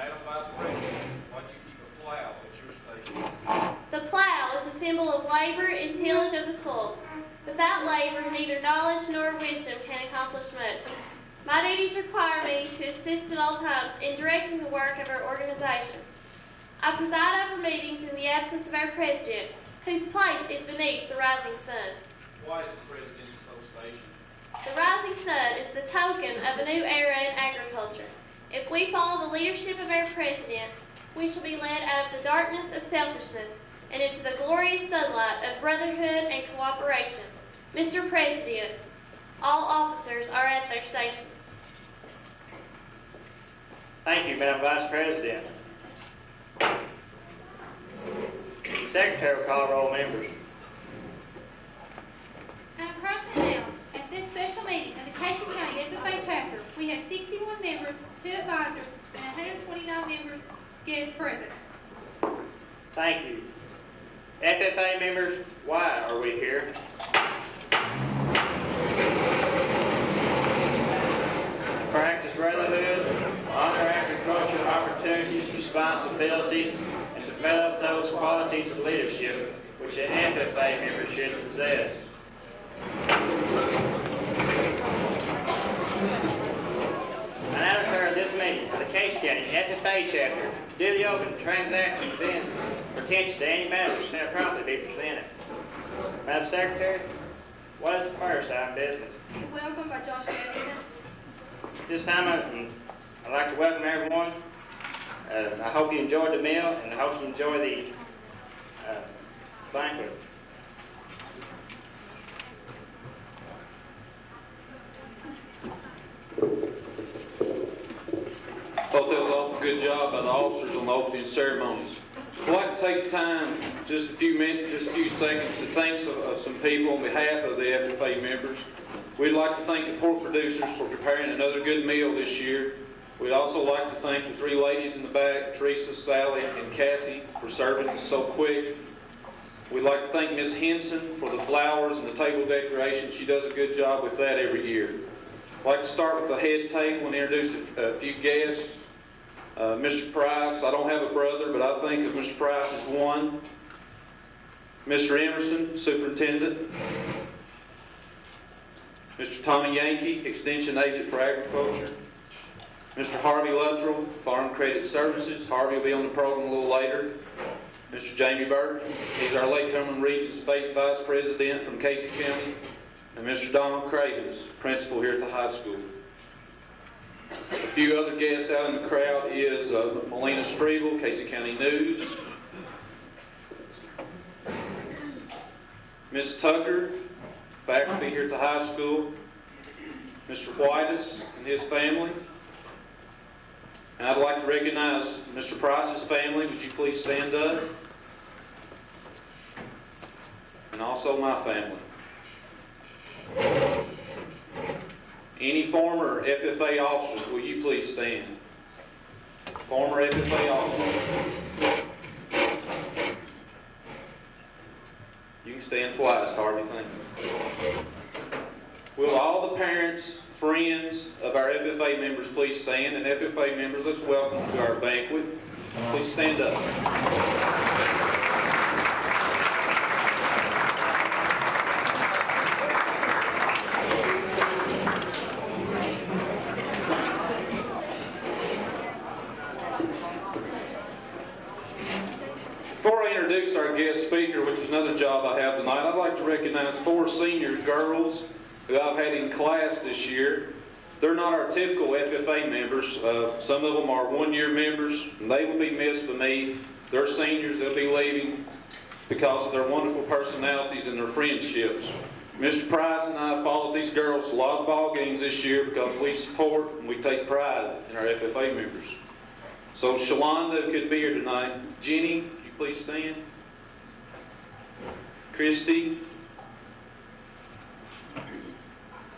Madam Vice President, why do you keep a plow at your station? The plow is a symbol of labor and tillage of the soil. Without labor, neither knowledge nor wisdom can accomplish much. My duties require me to assist at all times in directing the work of our organization. I preside over meetings in the absence of our president, whose place is beneath the rising sun. Why is the President so stationed? The rising sun is the token of a new era in agriculture. If we follow the leadership of our president, we shall be led out of the darkness of selfishness and into the glorious sunlight of brotherhood and cooperation. Mr. President, all officers are at their stations. Thank you, Madam Vice President. The Secretary will call roll members. Madam President, now, at this special meeting of the Casey County FFA chapter, we have 61 members, 2 advisors, and 129 members guests present. Thank you. FFA members, why are we here? Practice brotherhood, honor agricultural opportunities, responsibilities, and develop those qualities of leadership which an FFA member should possess. I now declare this meeting of the Casey County FFA chapter duly open to transaction within pertains to any matters that properly be presented. Madam Secretary, what is the first item of business? Welcome by Josh Madison. This time I'd like to welcome everyone. I hope you enjoyed the meal and I hope you enjoy the banquet. Thought that was an awful good job by the officers on the opening ceremonies. I'd like to take time, just a few minutes, just a few seconds, to thank some people on behalf of the FFA members. We'd like to thank the pork producers for preparing another good meal this year. We'd also like to thank the 3 ladies in the back, Teresa, Sally, and Kathy, for serving us so quick. We'd like to thank Ms. Henson for the flowers and the table decoration. She does a good job with that every year. I'd like to start with the head table and introduce a few guests. Mr. Price, I don't have a brother, but I think of Mr. Price as one. Mr. Emerson, Superintendent. Mr. Tommy Yankee, Extension Agent for Agriculture. Mr. Harvey Luttrell, Farm Credit Services. Harvey will be on the program a little later. Mr. Jamie Burton, he's our Lake Cumberland Region State Vice President from Casey County. And Mr. Donald Cravens, Principal here at the high school. A few other guests out in the crowd is Melina Strebel, Casey County News. Miss Tucker, faculty here at the high school. Mr. Whitus and his family. And I'd like to recognize Mr. Price's family. Would you please stand up? And also my family. Any former FFA officers, will you please stand? Former FFA officers. You can stand twice, Harvey, thank you. Will all the parents, friends of our FFA members please stand? And FFA members, let's welcome to our banquet. Please stand up. Before I introduce our guest speaker, which is another job I have tonight, I'd like to recognize 4 senior girls who I've had in class this year. They're not our typical FFA members. Some of them are 1-year members, and they will be missed by me. They're seniors. They'll be leaving because of their wonderful personalities and their friendships. Mr. Price and I have followed these girls to a lot of ball games this year because we support and we take pride in our FFA members. So Shalonda could be here tonight. Jenny, would you please stand? Christy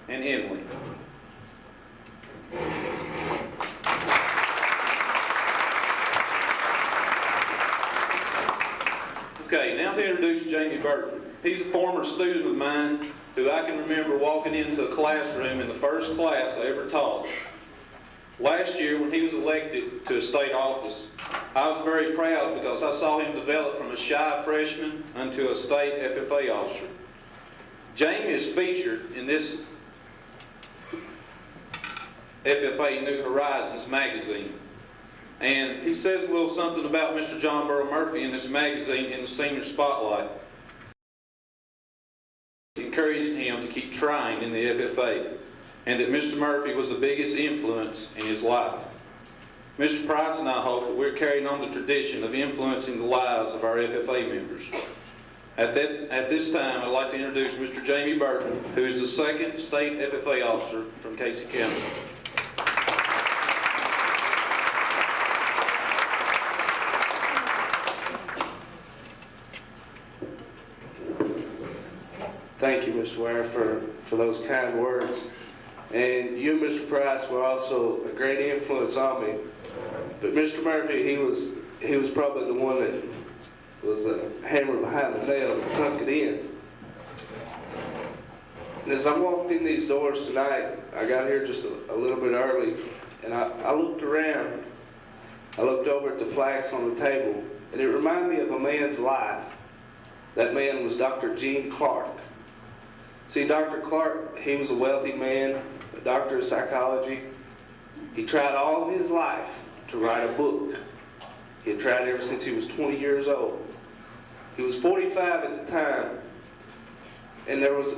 and Emily. Okay, now to introduce Jamie Burton. He's a former student of mine who I can remember walking into a classroom in the first class I ever taught. Last year, when he was elected to a state office, I was very proud because I saw him develop from a shy freshman into a state FFA officer. Jamie is featured in this FFA New Horizons magazine. And he says a little something about Mr. John Burrow Murphy in this magazine in the Senior Spotlight. Encouraged him to keep trying in the FFA, and that Mr. Murphy was the biggest influence in his life. Mr. Price and I hope that we're carrying on the tradition of influencing the lives of our FFA members. At this time, I'd like to introduce Mr. Jamie Burton, who is the second state FFA officer from Casey County. Thank you, Mr. Ware, for those kind words. And you, Mr. Price, were also a great influence on me. But Mr. Murphy, he was probably the one that was the hammer behind the nail that sunk it in. And as I walked in these doors tonight, I got here just a little bit early, and I looked around. I looked over at the flags on the table, and it reminded me of a man's life. That man was Dr. Gene Clark. See, Dr. Clark, he was a wealthy man, a doctor of psychology. He tried all of his life to write a book. He had tried ever since he was 20 years old. He was 45 at the time, and there was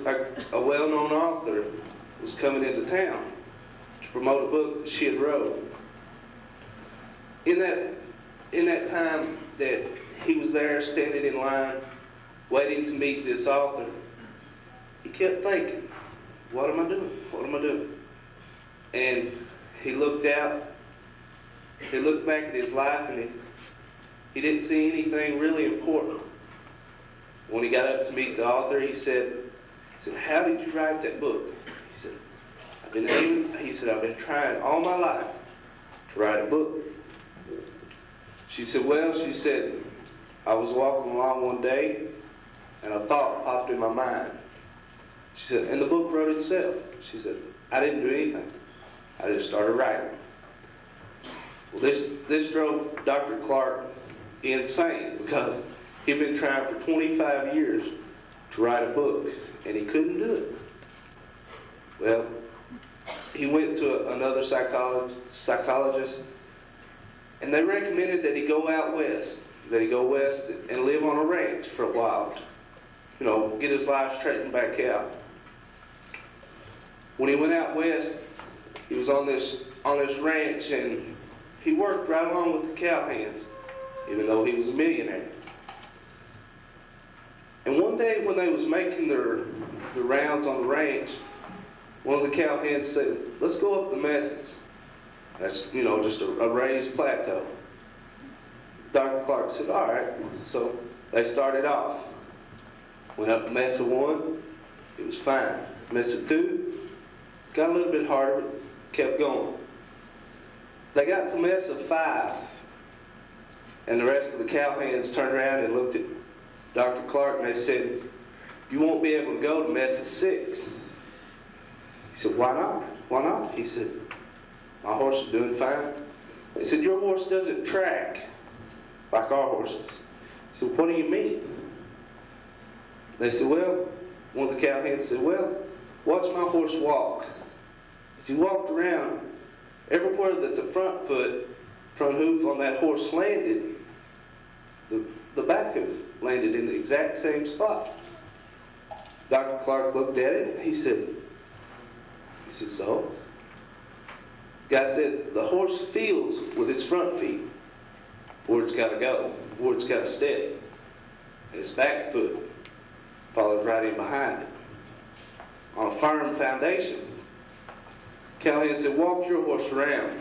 a well-known author who was coming into town to promote a book that she had wrote. In that time that he was there standing in line, waiting to meet this author, he kept thinking, what am I doing? What am I doing? And he looked out, he looked back at his life, and he didn't see anything really important. When he got up to meet the author, he said, how did you write that book? He said, I've been trying all my life to write a book. She said, I was walking along one day, and a thought popped in my mind. She said, and the book wrote itself. She said, I didn't do anything. I just started writing. Well, this drove Dr. Clark insane because he'd been trying for 25 years to write a book, and he couldn't do it. Well, he went to another psychologist, and they recommended that he go out west, and live on a ranch for a while. Get his life straightened back out. When he went out west, he was on this ranch, and he worked right along with the cowhands, even though he was a millionaire. And one day when they was making the rounds on the ranch, one of the cowhands said, let's go up the messes. That's, just a raised plateau. Dr. Clark said, all right. So they started off. Went up to Mesa 1, it was fine. Mesa 2, got a little bit harder, but kept going. They got to Mesa 5, and the rest of the cowhands turned around and looked at Dr. Clark, and they said, you won't be able to go to Mesa 6. He said, why not? Why not? He said, my horse is doing fine. They said, your horse doesn't track like our horses. He said, what do you mean? They said, well, one of the cowhands said, well, watch my horse walk. As he walked around, everywhere that the front hoof on that horse landed, the back hoof landed in the exact same spot. Dr. Clark looked at it, he said, so? The guy said, the horse feels with its front feet where it's got to go, where it's got to step, and its back foot followed right in behind it on a firm foundation. Callahan said, walk your horse around.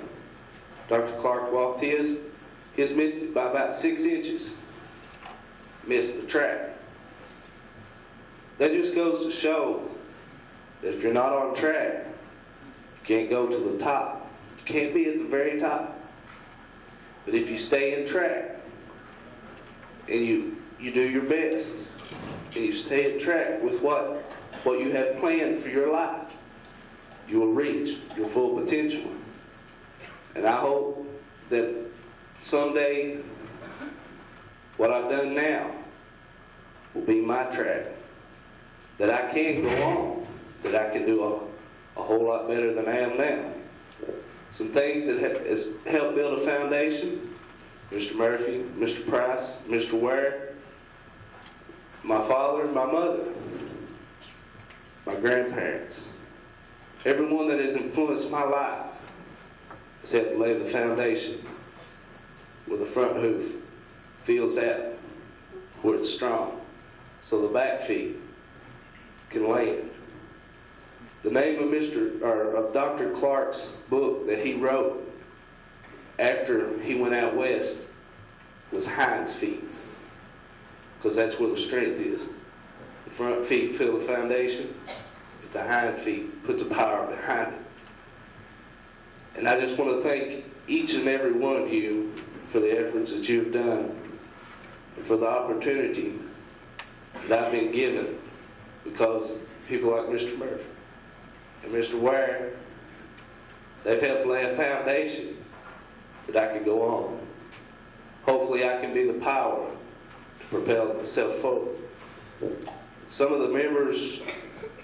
Dr. Clark walked his missed it by about 6 inches. Missed the track. That just goes to show that if you're not on track, you can't go to the top. You can't be at the very top. But if you stay in track and you do your best and you stay in track with what you have planned for your life, you will reach your full potential. And I hope that someday what I've done now will be my track, that I can go on, that I can do a whole lot better than I am now. Some things that has helped build a foundation: Mr. Murphy, Mr. Price, Mr. Ware, my father and my mother, my grandparents. Everyone that has influenced my life has helped lay the foundation with the front hoof feels out where it's strong, so the back feet can land. The name of Dr. Clark's book that he wrote after he went out west was Hind's Feet, because that's where the strength is. The front feet fill the foundation, but the hind feet put the power behind it. And I just want to thank each and every one of you for the efforts that you've done and for the opportunity that I've been given, because people like Mr. Murphy and Mr. Ware, they've helped lay a foundation that I can go on. Hopefully I can be the power to propel myself forward. Some of the members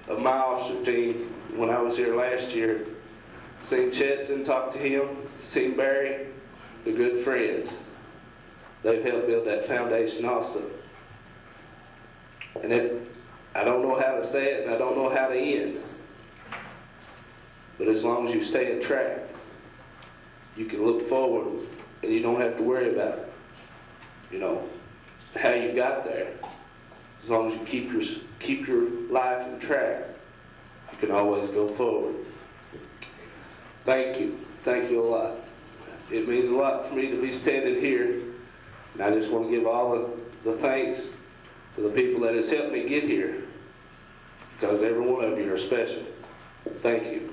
of my officer team, when I was here last year, seen Cheston, talked to him, seen Barry, they're good friends. They've helped build that foundation also. And I don't know how to say it, and I don't know how to end. But as long as you stay on track, you can look forward, and you don't have to worry about, how you got there. As long as you keep your life on track, you can always go forward. Thank you. Thank you a lot. It means a lot for me to be standing here, and I just want to give all the thanks to the people that has helped me get here, because every one of you are special. Thank you.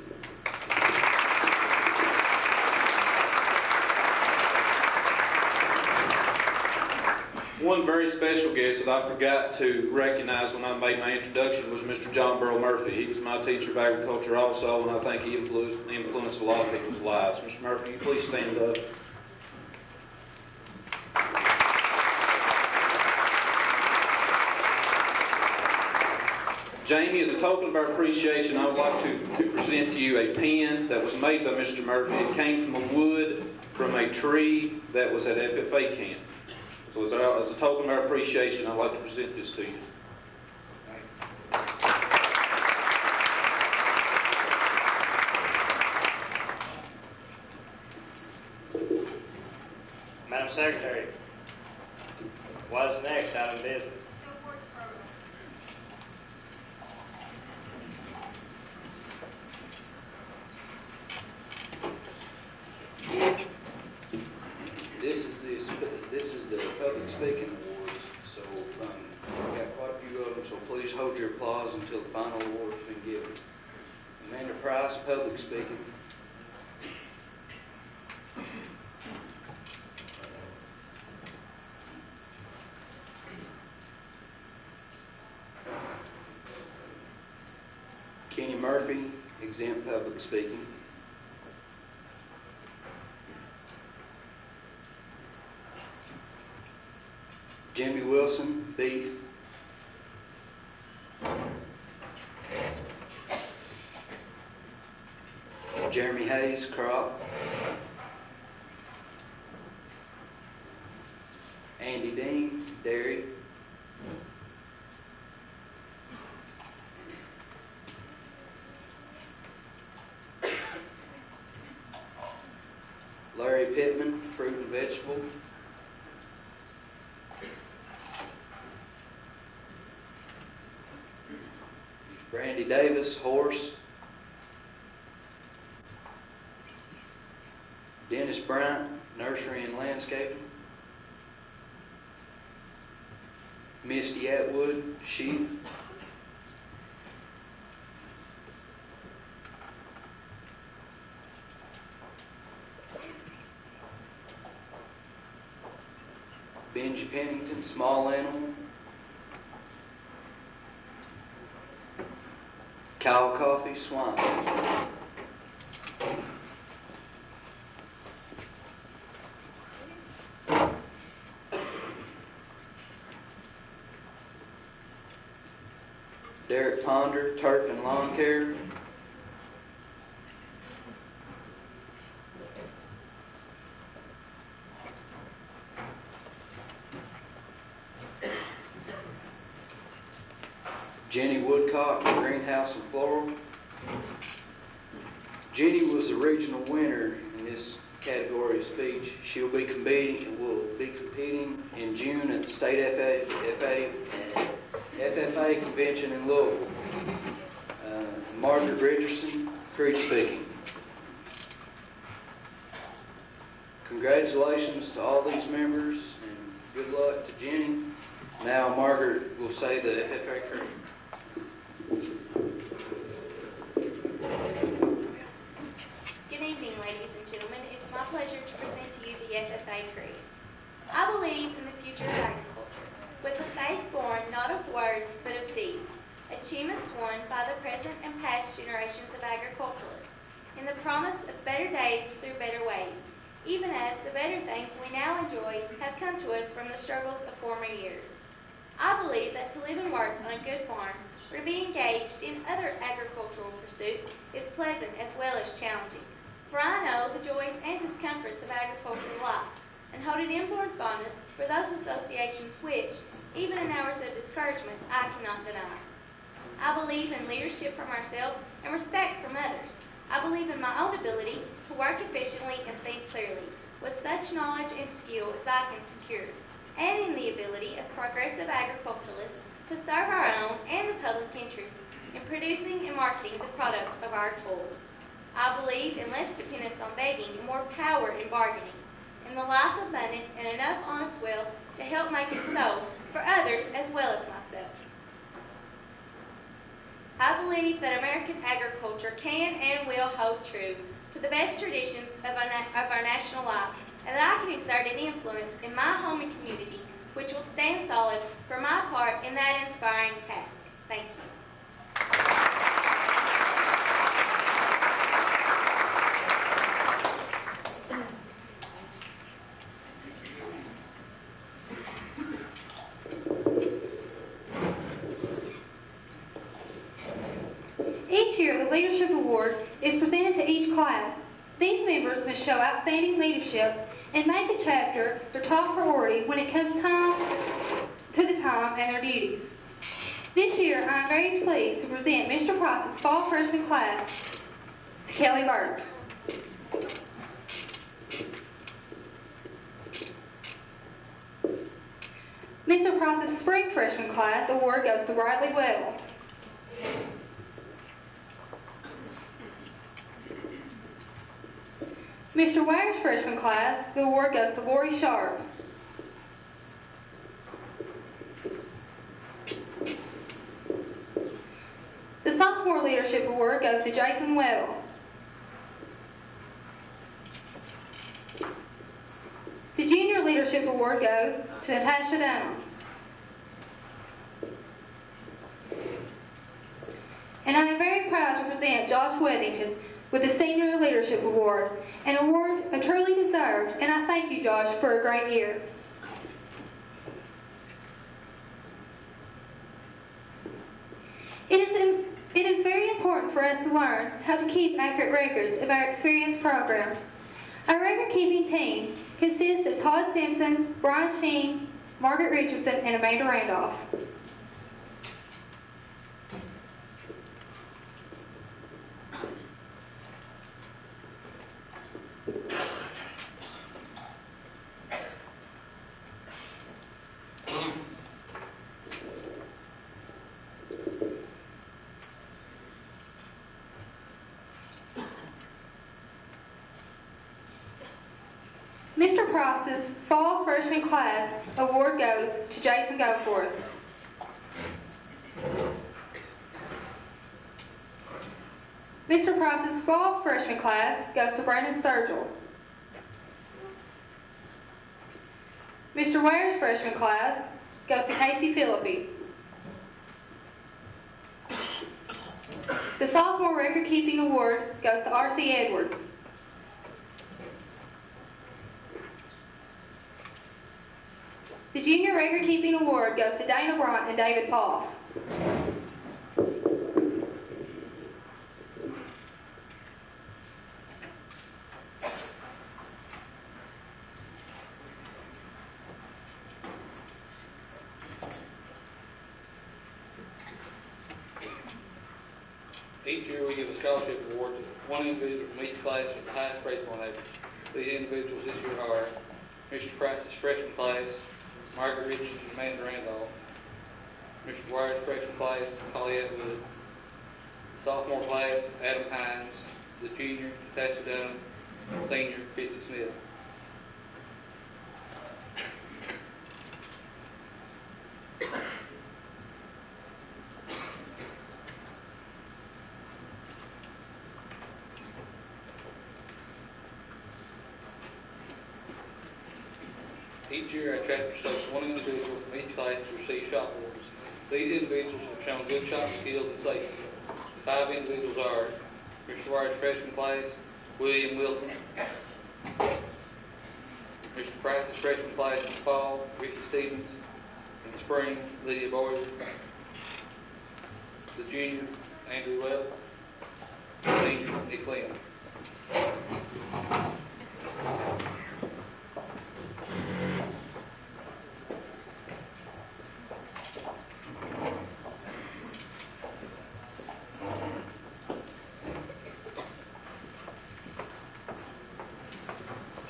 One very special guest that I forgot to recognize when I made my introduction was Mr. John Burrow Murphy. He was my teacher of agriculture also, and I think he influenced a lot of people's lives. Mr. Murphy, will you please stand up? Jamie, as a token of our appreciation, I would like to present to you a pen that was made by Mr. Murphy. It came from a wood from a tree that was at FFA camp. So as a token of our appreciation, I'd like to present this to you. Madam Secretary, what is the next item of business? This is the public speaking awards, so we've got quite a few of them, so please hold your applause until the final award has been given. Amanda Price, public speaking. Kenny Murphy, exempt public speaking. Jimmy Wilson, beef. Jeremy Hayes, crop. Andy Dean, dairy. Larry Pittman, fruit and vegetable. Brandy Davis, horse. Dennis Bryant, nursery and landscaping. Misty Atwood, sheep. Benji Pennington, small animal. Kyle Coffey, swine. Derek Ponder, turf and lawn care. Jenny Woodcock, greenhouse and floral. Jenny was the regional winner in this category of speech. She'll be competing in June at the State FFA convention in Louisville. Margaret Richardson, Creek speaking. Congratulations to all these members and good luck to Jenny. Now Margaret will say the FFA creed. Good evening, ladies and gentlemen. It's my pleasure to present to you the FFA Creed. I believe in the future of agriculture, with a faith born not of words but of deeds, achievements won by the present and past generations of agriculturalists, in the promise of better days through better ways, even as the better things we now enjoy have come to us from the struggles of former years. I believe that to live and work on a good farm, or to be engaged in other agricultural pursuits, is pleasant as well as challenging. For I know the joys and discomforts of agricultural life, and hold an inborn fondness for those associations which, even in hours of discouragement, I cannot deny. I believe in leadership from ourselves and respect from others. I believe in my own ability to work efficiently and think clearly, with such knowledge and skill as I can secure, and in the ability of progressive agriculturalists to serve our own and the public interest in producing and marketing the product of our toil. I believe in less dependence on begging and more power in bargaining, in the life abundant and enough honest will to help make it so for others as well as myself. I believe that American agriculture can and will hold true to the best traditions of our national life, and that I can exert an influence in my home and community which will stand solid for my part in that inspiring task. Thank you. Each year, the Leadership Award is presented to each class. These members must show outstanding leadership and make the chapter their top priority when it comes time and their duties. This year, I am very pleased to present Mr. Price's fall freshman class to Kelly Burke. Mr. Price's spring freshman class award goes to Riley Well. Mr. Ware's freshman class, the award goes to Lori Sharp. The sophomore leadership award goes to Jason Well. The junior leadership award goes to Natasha Dunham. And I am very proud to present Josh Wethington with the Senior Leadership Award, an award truly deserved, and I thank you, Josh, for a great year. It is very important for us to learn how to keep accurate records of our experience program. Our record-keeping team consists of Todd Simpson, Brian Sheen, Margaret Richardson, and Amanda Randolph. Mr. Price's fall freshman class award goes to Jason Goforth. Mr. Price's fall freshman class goes to Brandon Sturgill. Mr. Ware's freshman class goes to Casey Philippi. The sophomore record-keeping award goes to R.C. Edwards. The junior record-keeping award goes to Dana Bryant and David Poff. Each year, we give a scholarship award to one individual from each class with the highest grade point average. These individuals this year are Mr. Price's freshman class, Margaret Richards and Amanda Randolph. Mr. Dwyer's freshman class, Holly Atwood. The sophomore class, Adam Hines. The junior, Natasha Dunn. And senior, Christy Smith. Each year, our chapter selects one individual from each class to receive shop awards. These individuals have shown good shop skills and safety. The 5 individuals are Mr. Dwyer's freshman class, William Wilson. Mr. Price's freshman class in the fall, Ricky Stevens. In the spring, Lydia Boyer. The junior, Andrew Webb. The senior, Nick Lynn.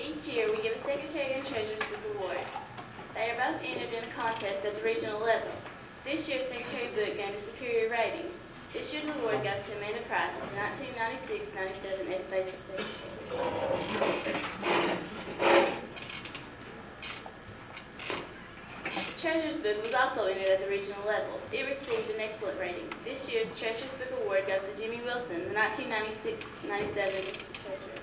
Each year, we give a Secretary and Treasurer's Book Award. They are both entered in a contest at the regional level. This year's Secretary Book gained a superior rating. This year's award goes to Amanda Price, the 1996-97 FFA success. Treasurer's Book was also entered at the regional level. It received an excellent rating. This year's Treasurer's Book Award goes to Jimmy Wilson, the 1996-97 Treasurer.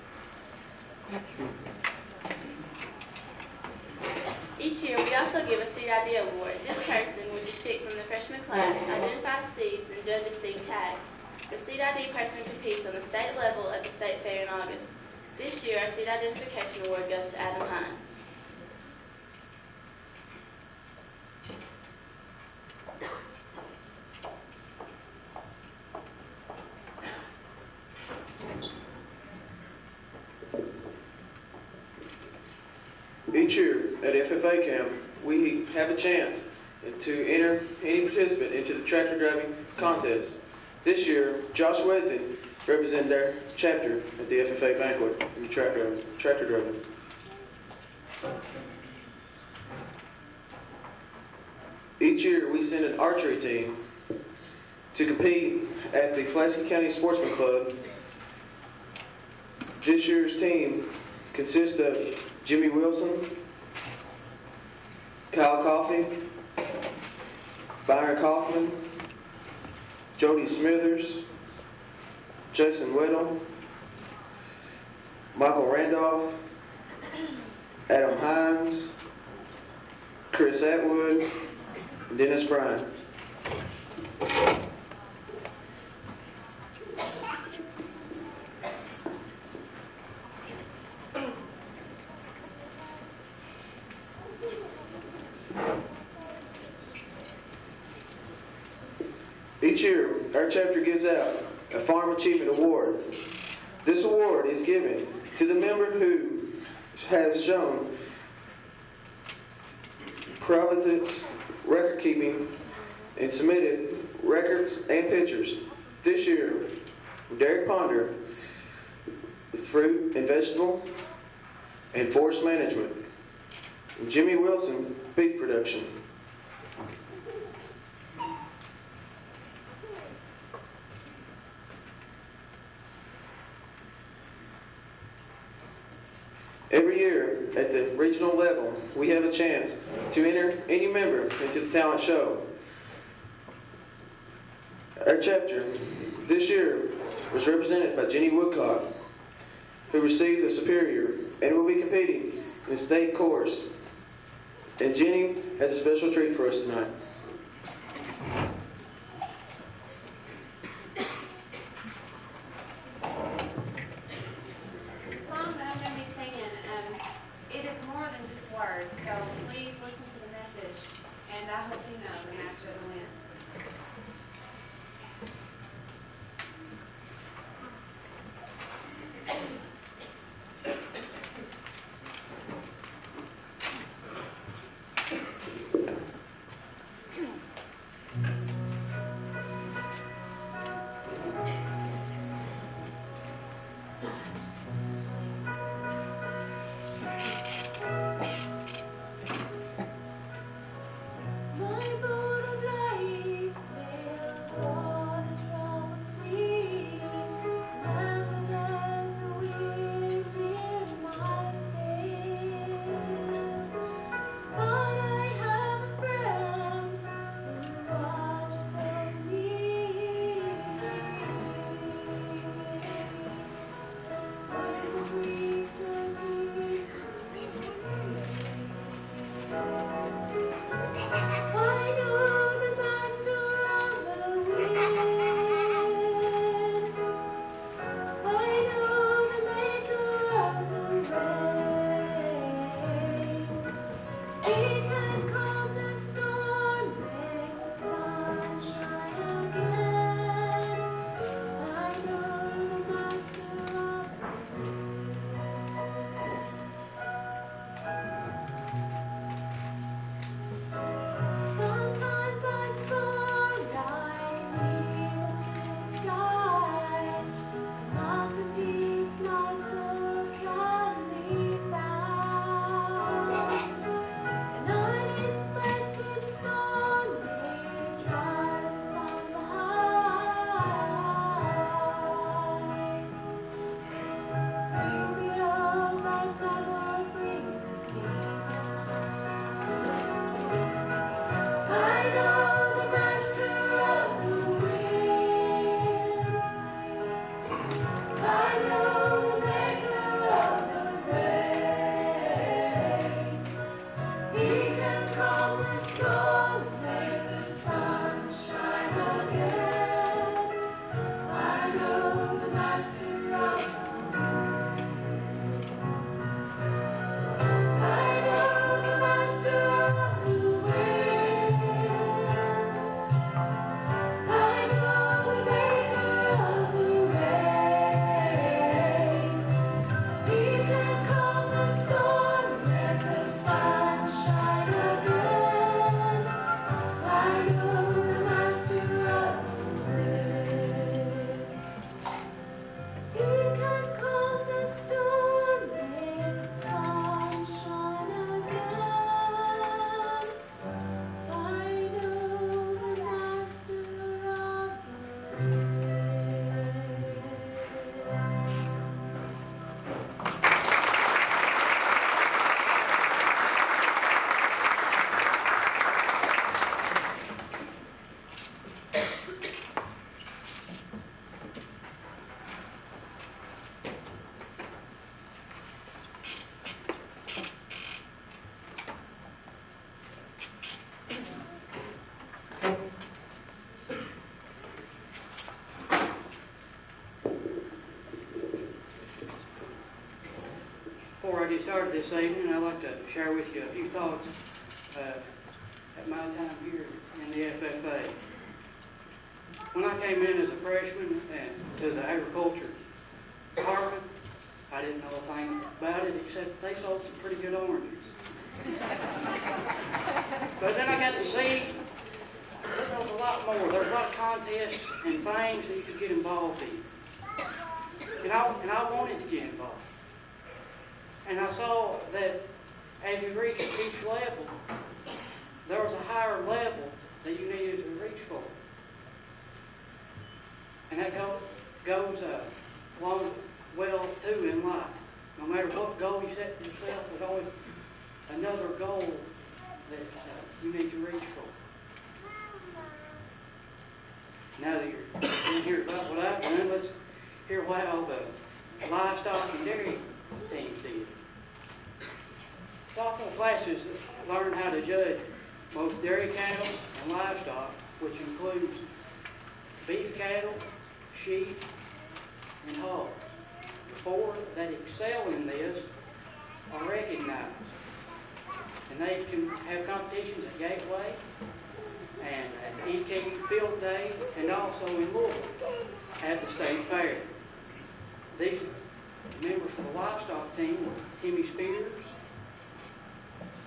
Each year, we also give a seed idea award. This person, which is picked from the freshman class, identifies seeds and judges seed tags. The seed ID person competes on the state level at the state fair in August. This year, our seed identification award goes to Adam Hines. Each year at FFA camp, we have a chance to enter any participant into the tractor driving contest. This year, Josh Wedton represented our chapter at the FFA Banquet in the tractor driving. Each year, we send an archery team to compete at the Pulaski County Sportsman Club. This year's team consists of Jimmy Wilson, Kyle Coffey, Byron Kaufman, Jody Smithers, Jason Whittle, Michael Randolph, Adam Hines, Chris Atwood, and Dennis Bryan. Each year, our chapter gives out a Farm Achievement Award. This award is given to the member who has shown providence, record keeping, and submitted records and pictures. This year, Derek Ponder, fruit and vegetable and forest management. And Jimmy Wilson, beef production. Every year at the regional level, we have a chance to enter any member into the talent show. Our chapter this year was represented by Jenny Woodcock, who received a superior and will be competing in the state course. And Jenny has a special treat for us tonight. It is more than just words, so please listen to the message, and I hope you know the master of the wind. Before I get started this evening, I'd like to share with you a few thoughts at my time here in the FFA. When I came in as a freshman to the agriculture department, I didn't know a thing about it except they sold some pretty good oranges. But then I got to see there was a lot more. There was a lot of contests and things that you could get involved in. And I wanted to get involved. And I saw that as you reached each level, there was a higher level that you needed to reach for. And that goes along well too in life. No matter what goal you set for yourself, there's always another goal that you need to reach for. Now that you're going to hear about what I've done, let's hear how the livestock and dairy teams did. Sophomore classes learn how to judge both dairy cattle and livestock, which includes beef cattle, sheep, and hogs. The four that excel in this are recognized. And they can have competitions at Gateway and at EK Field Day and also in Louisville at the State Fair. These members of the livestock team were Timmy Spears,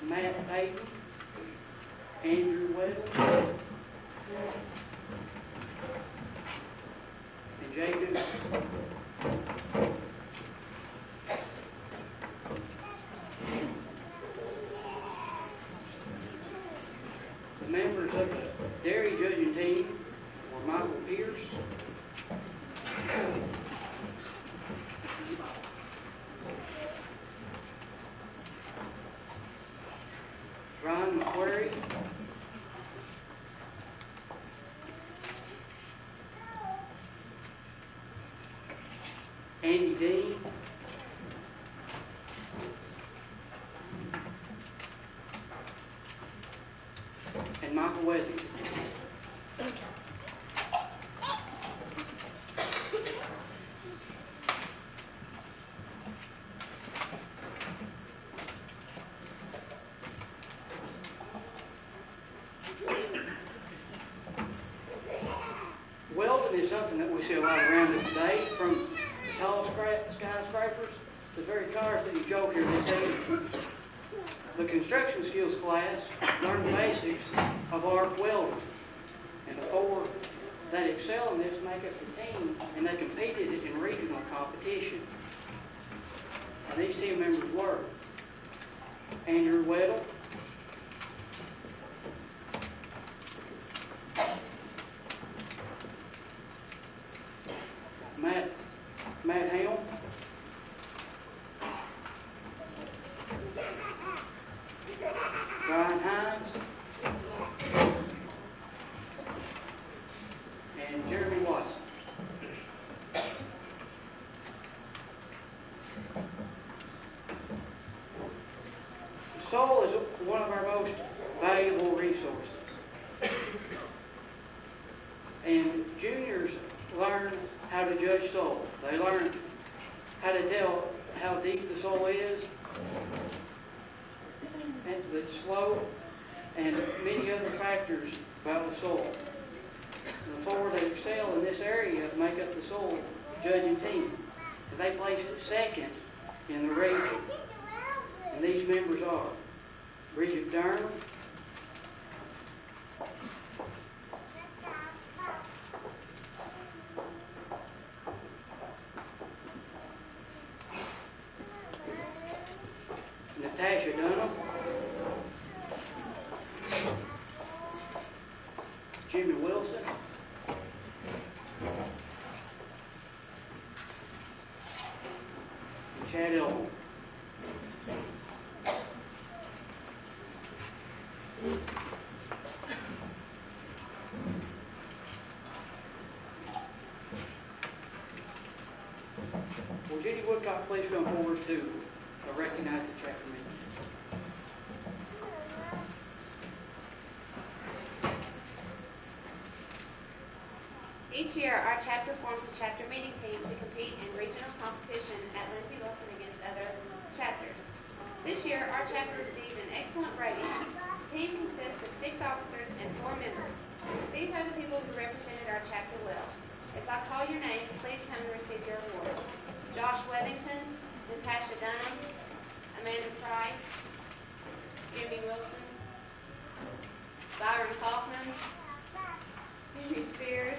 Matt Payton, Andrew Weddle, and Jay Dewey. The members of the dairy judging team were Michael Pierce, Ron McQuarrie, Andy Dean, and Michael Weather. something that we see a lot around us today, from the tall skyscrapers to the very cars that you drove here this evening. The construction skills class learned the basics of arc welding, and the four that excel in this make up the team, and they competed in regional competition. And these team members were Andrew Weddle, Matt Helm, Brian Hines, and Jeremy Watson. Soil is one of our most valuable resources. And juniors learn how to judge soil. They learn how to tell how deep the soil is, and the slope, and many other factors about the soil. The four that excel in this area make up the soil judging team. And they placed second in the region. And these members are Bridget Durham, Natasha Dunham, Jimmy Wilson, and Chad Elton. Will Judy Woodcock please come forward to recognize the chapter meeting? Each year, our chapter forms a chapter meeting team to compete in regional competition at Lindsey Wilson against other chapters. This year, our chapter received an excellent rating. The team consists of 6 officers and 4 members. These are the people who represented our chapter well. If I call your names, please come and receive your award. Josh Weddington, Natasha Dunham, Amanda Price, Jimmy Wilson, Byron Kaufman, Jimmy Spears,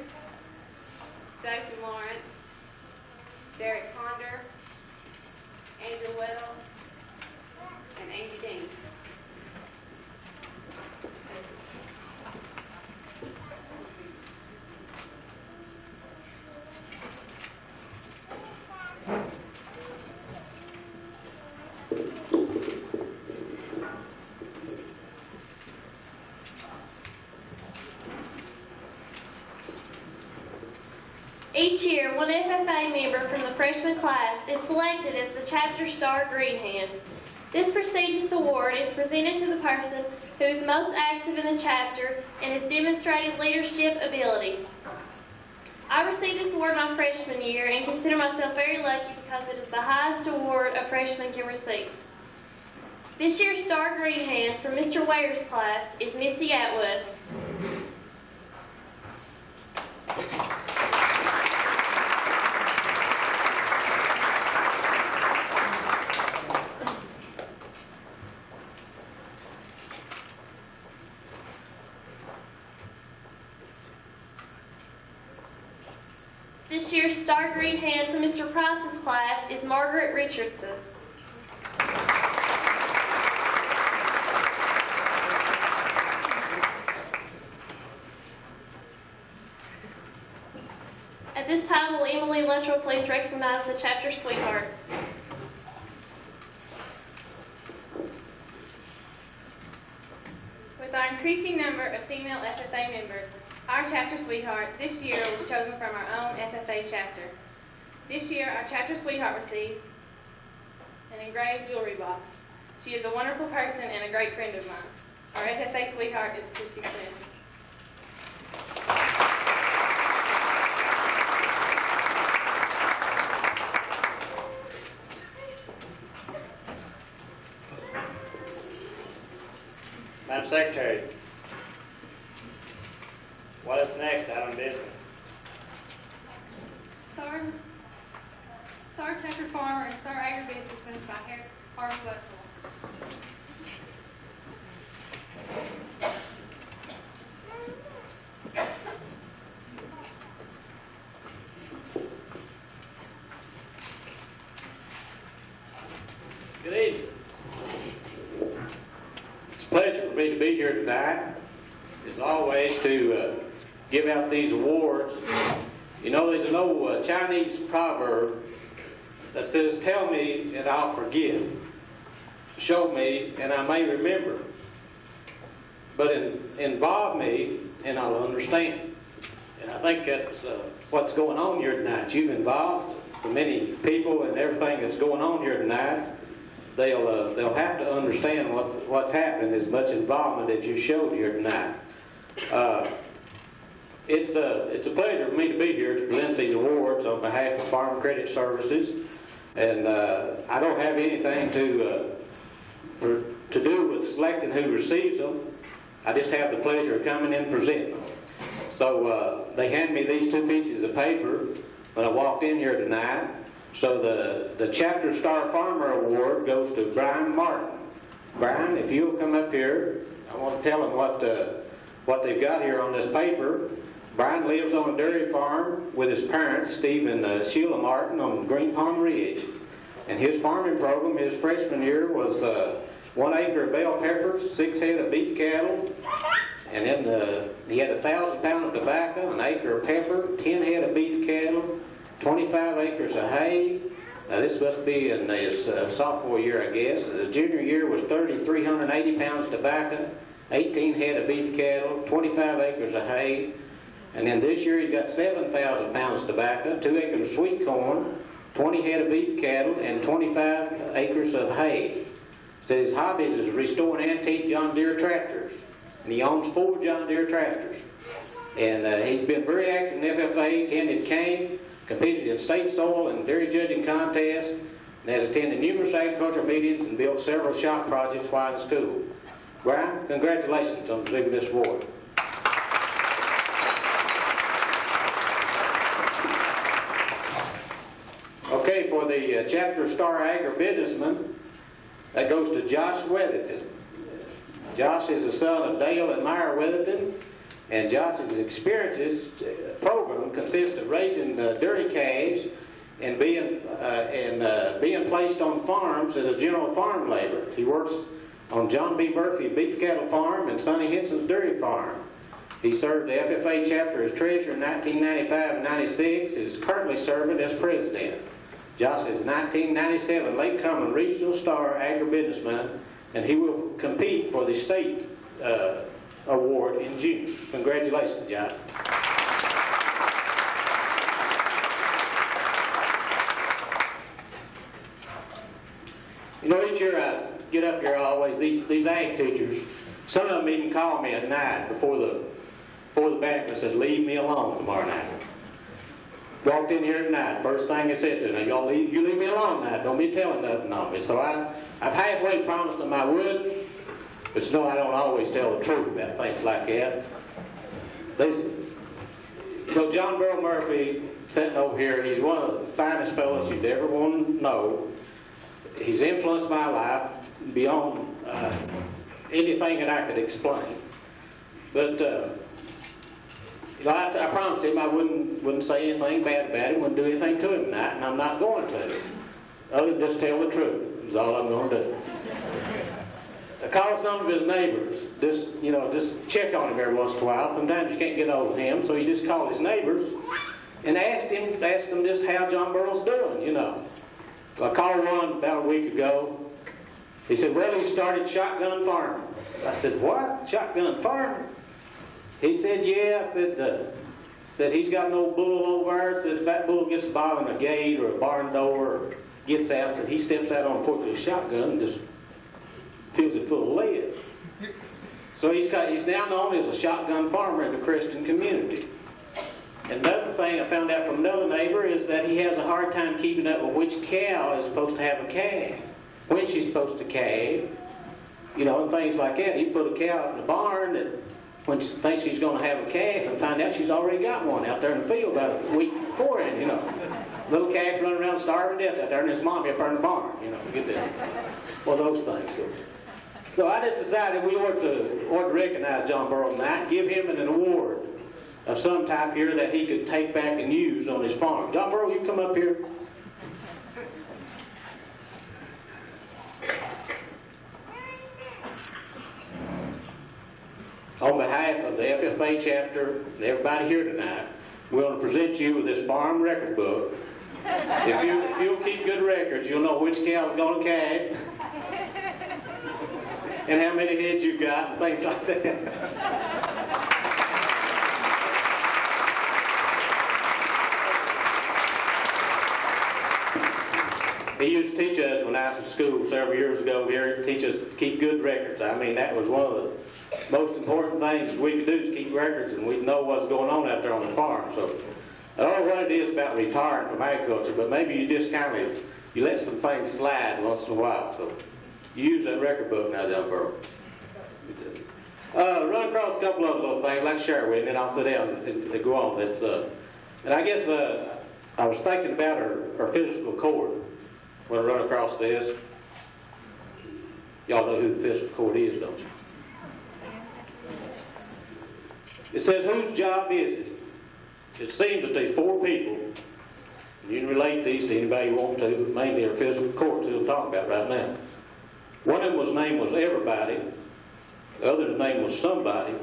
Jason Lawrence, Derek Ponder, Andrew Weddle, and Andy Dean. Each year, one FFA member from the freshman class is selected as the chapter star green hand. This prestigious award is presented to the person who is most active in the chapter and has demonstrated leadership abilities. I received this award my freshman year and consider myself very lucky because it is the highest award a freshman can receive. This year's star green hand from Mr. Ware's class is Misty Atwood. This year's star green hand from Mr. Price's class is Margaret Richardson. At this time, will Emily Luttrell please recognize the chapter sweetheart? With our increasing number of female FFA members, our chapter sweetheart this year was chosen from our own FFA chapter. This year, our chapter sweetheart received an engraved jewelry box. She is a wonderful person and a great friend of mine. Our FFA sweetheart is Christy Smith. Madam Secretary, what is next item of business? Star Chapter Farmer and Star Agribusinessman by Harvey Westphal. Good evening. It's a pleasure for me to be here tonight, as always, to give out these awards. You know, there's an old Chinese proverb that says, "Tell me and I'll forget. Show me and I may remember. But involve me and I'll understand." And I think that's what's going on here tonight. You've involved so many people and everything that's going on here tonight. They'll have to understand what's happening, as much involvement as you showed here tonight. It's a pleasure for me to be here to present these awards on behalf of Farm Credit Services, and I don't have anything to do with selecting who receives them. I just have the pleasure of coming in and presenting them. So they handed me these two pieces of paper when I walked in here tonight. So the Chapter Star Farmer Award goes to Brian Martin. Brian, if you'll come up here, I want to tell them what they've got here on this paper. Brian lives on a dairy farm with his parents, Steve and Sheila Martin, on Green Pond Ridge. And his farming program, his freshman year, was 1 acre of bell peppers, 6 head of beef cattle, and then he had 1,000 pounds of tobacco, 1 acre of pepper, 10 head of beef cattle, 25 acres of hay. This must be in his sophomore year, I guess. The junior year was 3,380 pounds of tobacco, 18 head of beef cattle, 25 acres of hay. And then this year he's got 7,000 pounds of tobacco, 2 acres of sweet corn, 20 head of beef cattle, and 25 acres of hay. Says his hobbies is restoring antique John Deere tractors. And he owns 4 John Deere tractors. And he's been very active in FFA, attended cane, competed in state soil and dairy judging contests, and has attended numerous agricultural meetings and built several shop projects while in school. Brian, congratulations on receiving this award. Okay, for the Chapter Star Agribusinessman, that goes to Josh Weatherton. Josh is the son of Dale and Myra Weatherton, and Josh's experiences program consists of raising dairy calves and being placed on farms as a general farm laborer. He works on John B. Murphy Beef Cattle Farm and Sonny Henson's Dairy Farm. He served the FFA chapter as treasurer in 1995 and 96. He is currently serving as president. Josh is 1997 Lake Cumberland Regional Star Agribusinessman, and he will compete for the state award in June. Congratulations, Josh. You know, each year I get up here always, these ag teachers, some of them even call me at night before the banquet and said, "Leave me alone tomorrow night." Walked in here tonight, first thing I said to them, you leave me alone tonight, don't be telling nothing on me. So I've halfway promised them I would, but you know I don't always tell the truth about things like that. So John Burl Murphy, sitting over here, he's one of the finest fellows you'd ever want to know. He's influenced my life beyond anything that I could explain. But I promised him I wouldn't say anything bad about him, wouldn't do anything to him tonight, and I'm not going to. Other than just tell the truth is all I'm going to do. I called some of his neighbors, just check on him every once in a while. Sometimes you can't get hold of him, so you just call his neighbors and asked them just how John Burl's doing, you know. I called one about a week ago. He said, "Well, he started shotgun farming." I said, "What? Shotgun farming?" He said, "Yeah." I said he's got an old bull over there. Said if that bull gets bothering a gate or a barn door or gets out, said he steps out on the porch with a shotgun and just fills it full of lead. So he's now known as a shotgun farmer in the Christian community. Another thing I found out from another neighbor is that he has a hard time keeping up with which cow is supposed to have a calf, when she's supposed to calve, and things like that. He put a cow in the barn that when she thinks she's going to have a calf and find out she's already got one out there in the field about a week beforehand, you know. Little calf running around starving to death out there, and his mommy up there in the barn, you know, get that. Well, those things. So I just decided we ought to recognize John Burrow tonight, give him an award of some type here that he could take back and use on his farm. John Burrow, you come up here. On behalf of the FFA chapter and everybody here tonight, we're going to present you with this farm record book. If you'll keep good records, you'll know which cow's going to calf and how many heads you've got and things like that. He used to teach us when I was in school several years ago here, to teach us to keep good records. I mean, that was one of the most important things we could do is keep records, and we'd know what's going on out there on the farm. So I don't know what it is about retiring from agriculture, but maybe you just kind of, you let some things slide once in a while. So you use that record book now, John Burrow. Run across a couple of little things I'd like to share with you, and then I'll sit down and go on. And I guess I was thinking about our physical cord when I run across this. Y'all know who the physical cord is, don't you? It says, whose job is it? It seems that there's four people. You can relate these to anybody you want to, but mainly our physical cords that we'll talk about right now. One of them name was everybody. The other's name was somebody.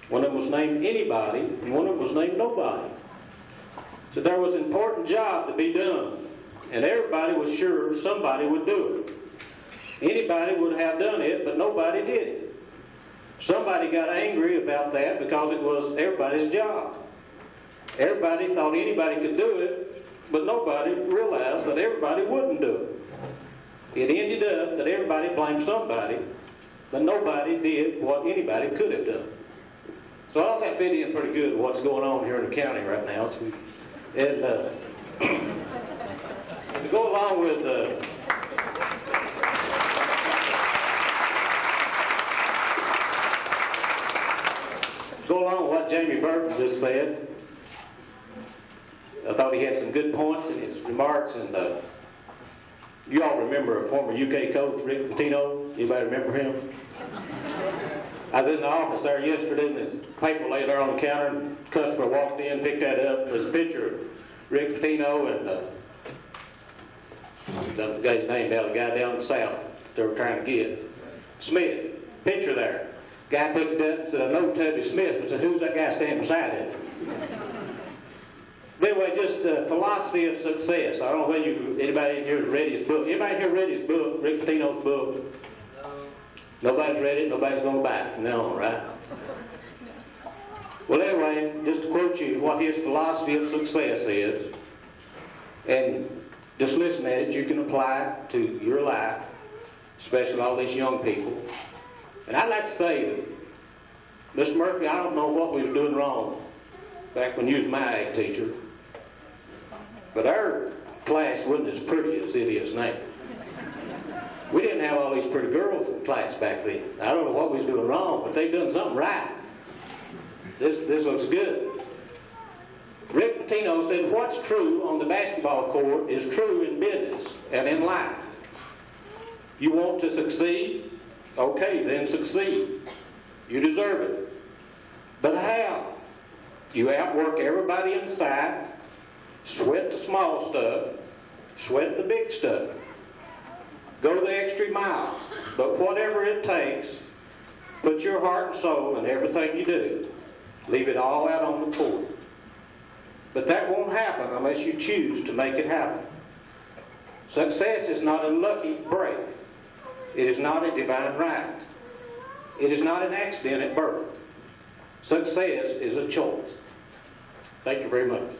One of them was named anybody, and one of them was named nobody. So there was an important job to be done, and everybody was sure somebody would do it. Anybody would have done it, but nobody did it. Somebody got angry about that because it was everybody's job. Everybody thought anybody could do it, but nobody realized that everybody wouldn't do it. It ended up that everybody blamed somebody, but nobody did what anybody could have done. So I thought that fit in pretty good with what's going on here in the county right now. And to go along with what Jamie Burton just said, I thought he had some good points in his remarks, and you all remember a former UK coach, Rick Pitino? Anybody remember him? I was in the office there yesterday, and the paper lay there on the counter, and the customer walked in, picked that up. There's a picture of Rick Pitino and the guy's name down, the guy down in the south that they were trying to get. Smith, picture there. Guy picked it up and said, I know Tubby Smith, but said, who's that guy standing beside him? But anyway, just philosophy of success. I don't know whether anybody in here has read his book. Anybody here read his book, Rick Pitino's book? No. Nobody's read it, nobody's going to buy it from now on, right? Well, anyway, just to quote you what his philosophy of success is, and just listen at it, you can apply it to your life, especially all these young people. And I'd like to say, Mr. Murphy, I don't know what we were doing wrong back when you was my ag teacher, but our class wasn't as pretty as it is now. We didn't have all these pretty girls in class back then. I don't know what we was doing wrong, but they done something right. This looks good. Rick Pitino said, what's true on the basketball court is true in business and in life. You want to succeed? Okay, then succeed. You deserve it. But how? You outwork everybody in sight, sweat the small stuff, sweat the big stuff. Go the extra mile. But whatever it takes, put your heart and soul in everything you do. Leave it all out on the court. But that won't happen unless you choose to make it happen. Success is not a lucky break. It is not a divine right. It is not an accident at birth. Success is a choice. Thank you very much.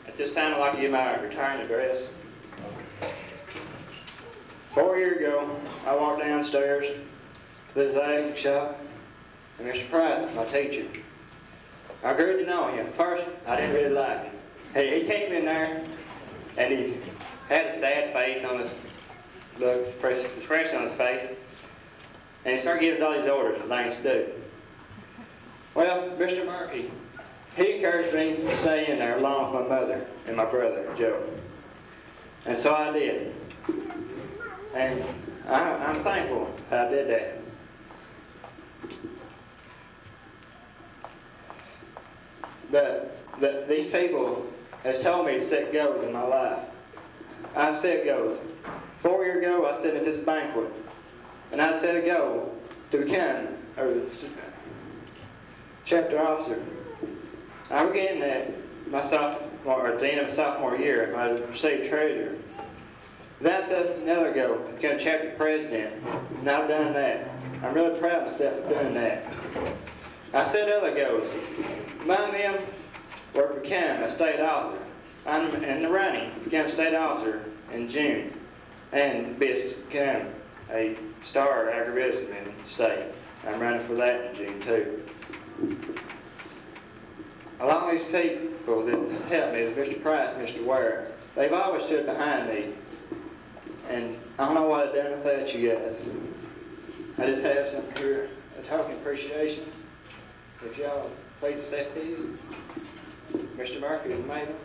At this time, I'd like to give my retiring address. 4 years ago, I walked downstairs to the ag shop, and Mr. Price, my teacher, I grew to know him. First, I didn't really like him. He came in there, and he had a sad face on his, the expression on his face, and he started giving us all these orders and things to do. Well, Mr. Murphy, he encouraged me to stay in there along with my mother and my brother, Joe. And so I did. And I'm thankful that I did that. But these people has told me to set goals in my life. I've set goals. 4 years ago, I sat at this banquet, and I set a goal to become a chapter officer. I began that my sophomore, or at the end of my sophomore year, I received treasurer. Then I set another goal, to become chapter president, and I've done that. I'm really proud of myself for doing that. I set other goals. Among them were to become a state officer. I'm in the running to become a state officer in June, and become a star agribusiness in the state. I'm running for that in June too. Along with these people that has helped me is Mr. Price and Mr. Ware. They've always stood behind me, and I don't know what I'd done without you guys. I just have something here, a token of appreciation. If y'all please accept these. Mr. Murphy has made them.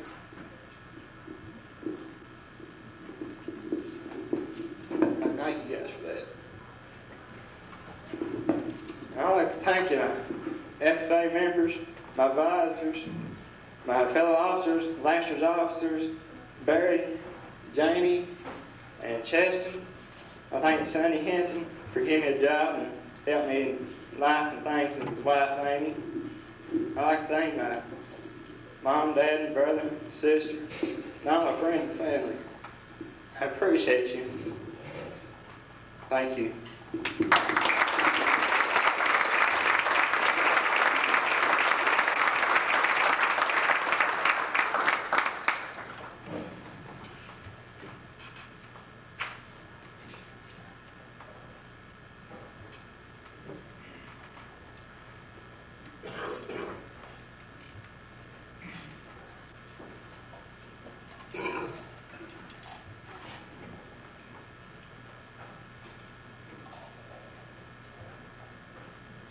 I thank you guys for that. I'd like to thank you, FFA members, my advisors, my fellow officers, last year's officers, Barry, Jamie, and Cheston. I thank Sonny Henson for giving me a job and helping me in life and things, and his wife Amy. I'd like to thank my mom, dad, and brother, sister, and all my friends and family. I appreciate you. Thank you.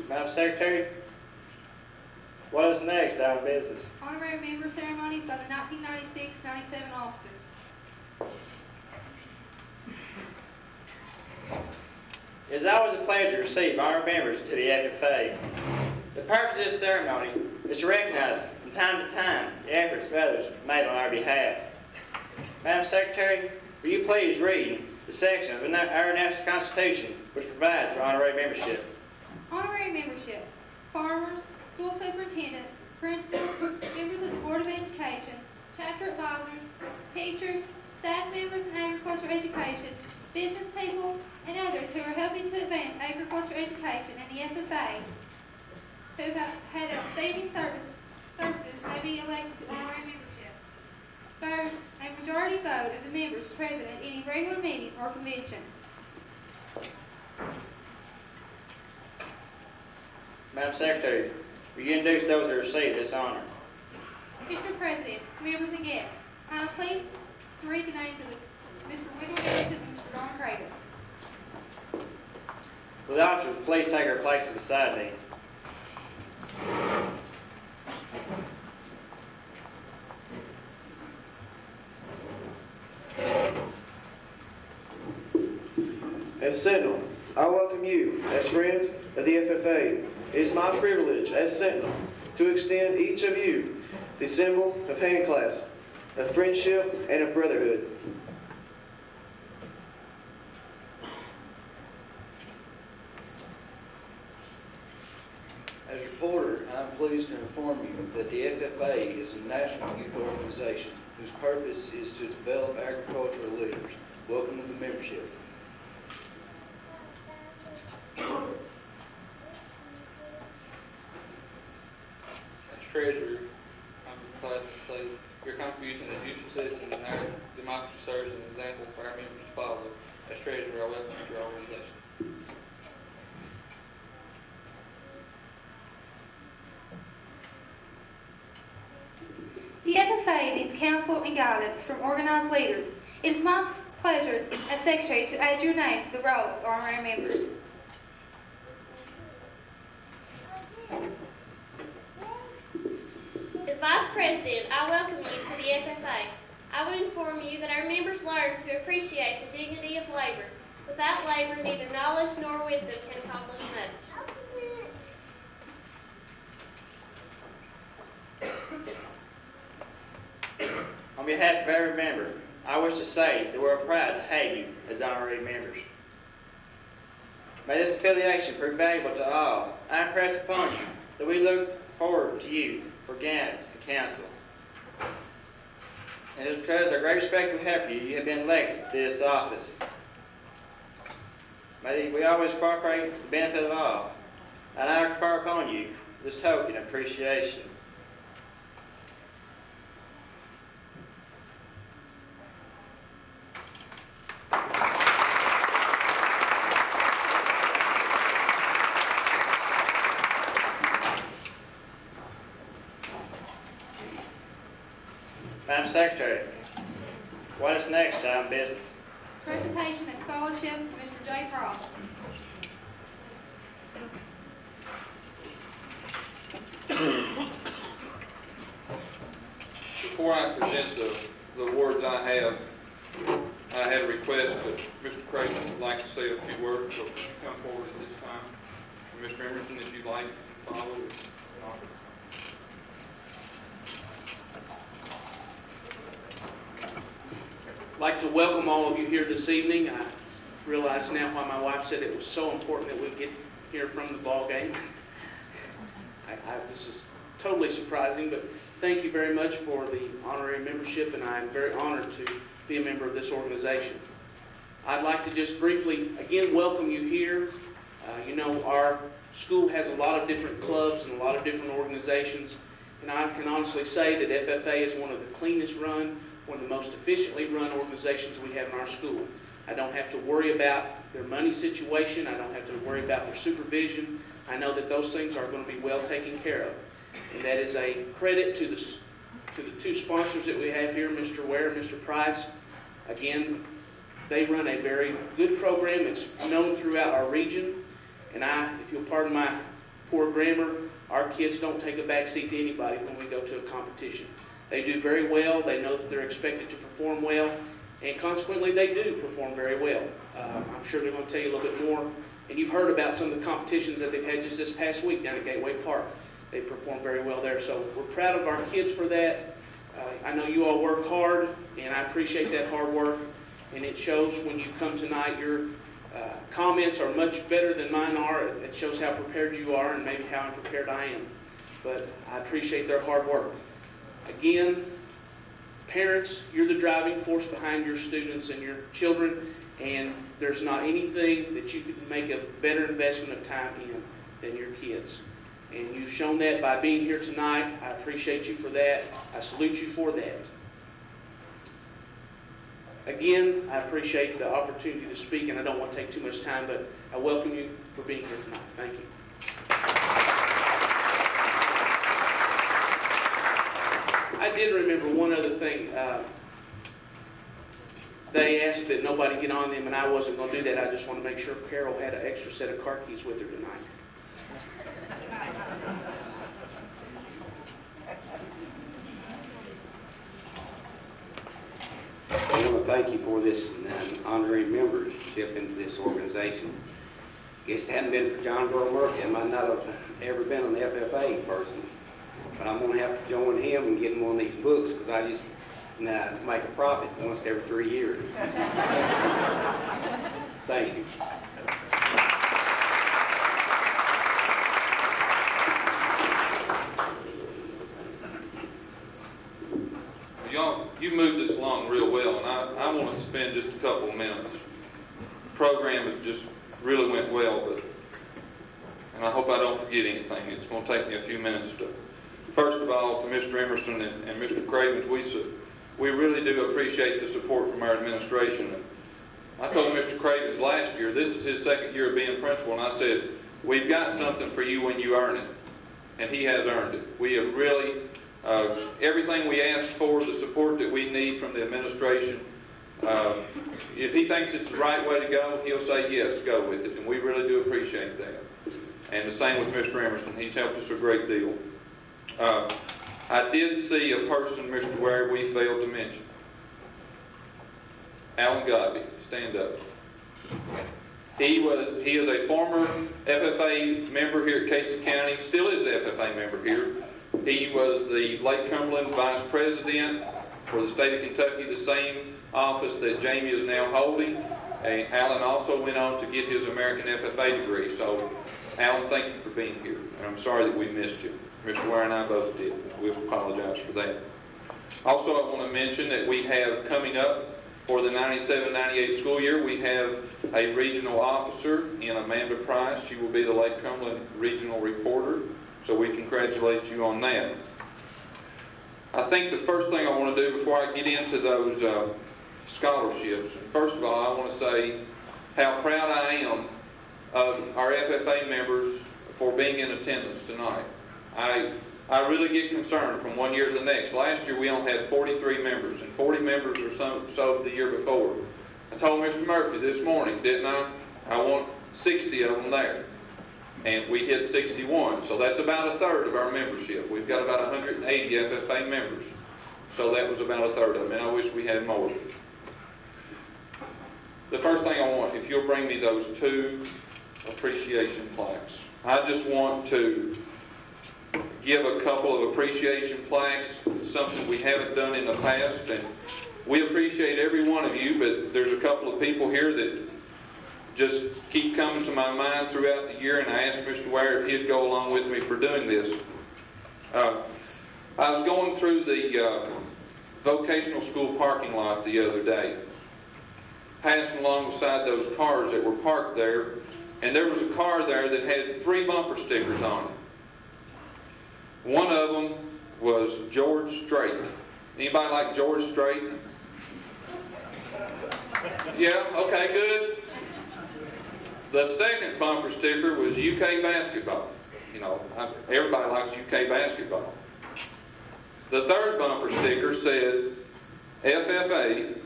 Madam Secretary, what is next out of business? Honorary member ceremonies by the 1996-97 officers. It is always a pleasure to receive honorary members to the FFA. The purpose of this ceremony is to recognize from time to time the efforts of others made on our behalf. Madam Secretary, will you please read the section of our national Constitution which provides for honorary membership? Honorary membership. Farmers, school superintendents, principals, members of the Board of Education, chapter advisors, teachers, staff members in agriculture education, business people, and others who are helping to advance agriculture education and the FFA, who have had outstanding services may be elected to honorary membership. Vote a majority vote of the members present at any regular meeting or convention. Madam Secretary, will you introduce those who received this honor? Mr. President, members and guests, I am pleased to read the names of Mr. Whittle Harris and Mr. Don Craven. Will the officers please take their places beside me? As Sentinel, I welcome you as friends of the FFA. It is my privilege as Sentinel to extend each of you the symbol of handclasp, of friendship, and of brotherhood. As reporter, I am pleased to inform you that the FFA is a national youth organization whose purpose is to develop agricultural leaders. Welcome to the membership. As treasurer, I'm glad to say your contribution as useful citizen in our democracy serves as an example for our members to follow. As treasurer, I welcome you to our organization. FFA needs counsel and guidance from organized leaders. It is my pleasure as Secretary to add your names to the roll of honorary members. As Vice President, I welcome you to the FFA. I would inform you that our members learn to appreciate the dignity of labor. Without labor, neither knowledge nor wisdom can accomplish much. On behalf of every member, I wish to say that we're proud to have you as honorary members. May this affiliation prove valuable to all. I impress upon you that we look forward to you for guidance and counsel. And it is because of our great respect we have for you, you have been elected to this office. May we always cooperate for the benefit of all. And I confer upon you this token of appreciation. Madam Secretary, what is next on business? Presentation of scholarships to Mr. J. Frost. Before I present the awards I had a request that Mr. Creighton would like to say a few words, so come forward at this time. And Mr. Emerson, if you'd like to follow. I'd like to welcome all of you here this evening. I realize now why my wife said it was so important that we get here from the ball game. This is totally surprising, but thank you very much for the honorary membership, and I'm very honored to be a member of this organization. I'd like to just briefly, again, welcome you here. You know, our school has a lot of different clubs and a lot of different organizations, and I can honestly say that FFA is one of the cleanest run, one of the most efficiently run organizations we have in our school. I don't have to worry about their money situation. I don't have to worry about their supervision. I know that those things are going to be well taken care of. And that is a credit to the two sponsors that we have here, Mr. Ware and Mr. Price. Again, they run a very good program. It's known throughout our region. And if you'll pardon my poor grammar, our kids don't take a back seat to anybody when we go to a competition. They do very well. They know that they're expected to perform well, and consequently, they do perform very well. I'm sure they're going to tell you a little bit more. And you've heard about some of the competitions that they've had just this past week down at Gateway Park. They performed very well there. So we're proud of our kids for that. I know you all work hard, and I appreciate that hard work. And it shows when you come tonight. Your comments are much better than mine are. It shows how prepared you are and maybe how unprepared I am. But I appreciate their hard work. Again, parents, you're the driving force behind your students and your children, and there's not anything that you could make a better investment of time in than your kids. And you've shown that by being here tonight. I appreciate you for that. I salute you for that. Again, I appreciate the opportunity to speak, and I don't want to take too much time, but I welcome you for being here tonight. Thank you. I did remember one other thing. They asked that nobody get on them, and I wasn't going to do that. I just want to make sure Carol had an extra set of car keys with her tonight. I want to thank you for this honorary membership into this organization. I guess if it hadn't been for John Burl Murphy, I might not have ever been on the FFA person. But I'm going to have to join him and get him one of these books because I just make a profit once every 3 years. Thank you. Y'all, you moved this along real well, and I want to spend just a couple of minutes. The program has just really went well, and I hope I don't forget anything. It's going to take me a few minutes to. First of all, to Mr. Emerson and Mr. Cravens, we really do appreciate the support from our administration. I told Mr. Cravens last year, this is his second year of being principal, and I said, we've got something for you when you earn it. And he has earned it. We have really Everything we ask for, the support that we need from the administration, if he thinks it's the right way to go, he'll say, yes, go with it. And we really do appreciate that. And the same with Mr. Emerson. He's helped us a great deal. I did see a person, Mr. Ware, we failed to mention. Alan Godby, stand up. He is a former FFA member here at Casey County, still is the FFA member here. He was the Lake Cumberland Vice President for the state of Kentucky, the same office that Jamie is now holding. And Alan also went on to get his American FFA degree. So, Alan, thank you for being here. And I'm sorry that we missed you. Mr. Ware and I both did. We apologize for that. Also, I want to mention that we have coming up for the 97-98 school year, we have a regional officer in Amanda Price. She will be the Lake Cumberland regional reporter. So we congratulate you on that. I think the first thing I want to do before I get into those scholarships, first of all, I want to say how proud I am of our FFA members for being in attendance tonight. I really get concerned from one year to the next. Last year we only had 43 members, and 40 members or so the year before. I told Mr. Murphy this morning, didn't I? I want 60 of them there. And we hit 61, so that's about a third of our membership. We've got about 180 FFA members, so that was about a third of them, and I wish we had more. The first thing I want, if you'll bring me those 2 appreciation plaques. I just want to give a couple of appreciation plaques, something we haven't done in the past, and we appreciate every one of you, but there's a couple of people here that just keep coming to my mind throughout the year, and I asked Mr. Ware if he'd go along with me for doing this. I was going through the vocational school parking lot the other day, passing alongside those cars that were parked there, and there was a car there that had 3 bumper stickers on it. One of them was George Strait. Anybody like George Strait? Yeah, okay, good. The second bumper sticker was UK basketball. You know, everybody likes UK basketball. The third bumper sticker said, FFA,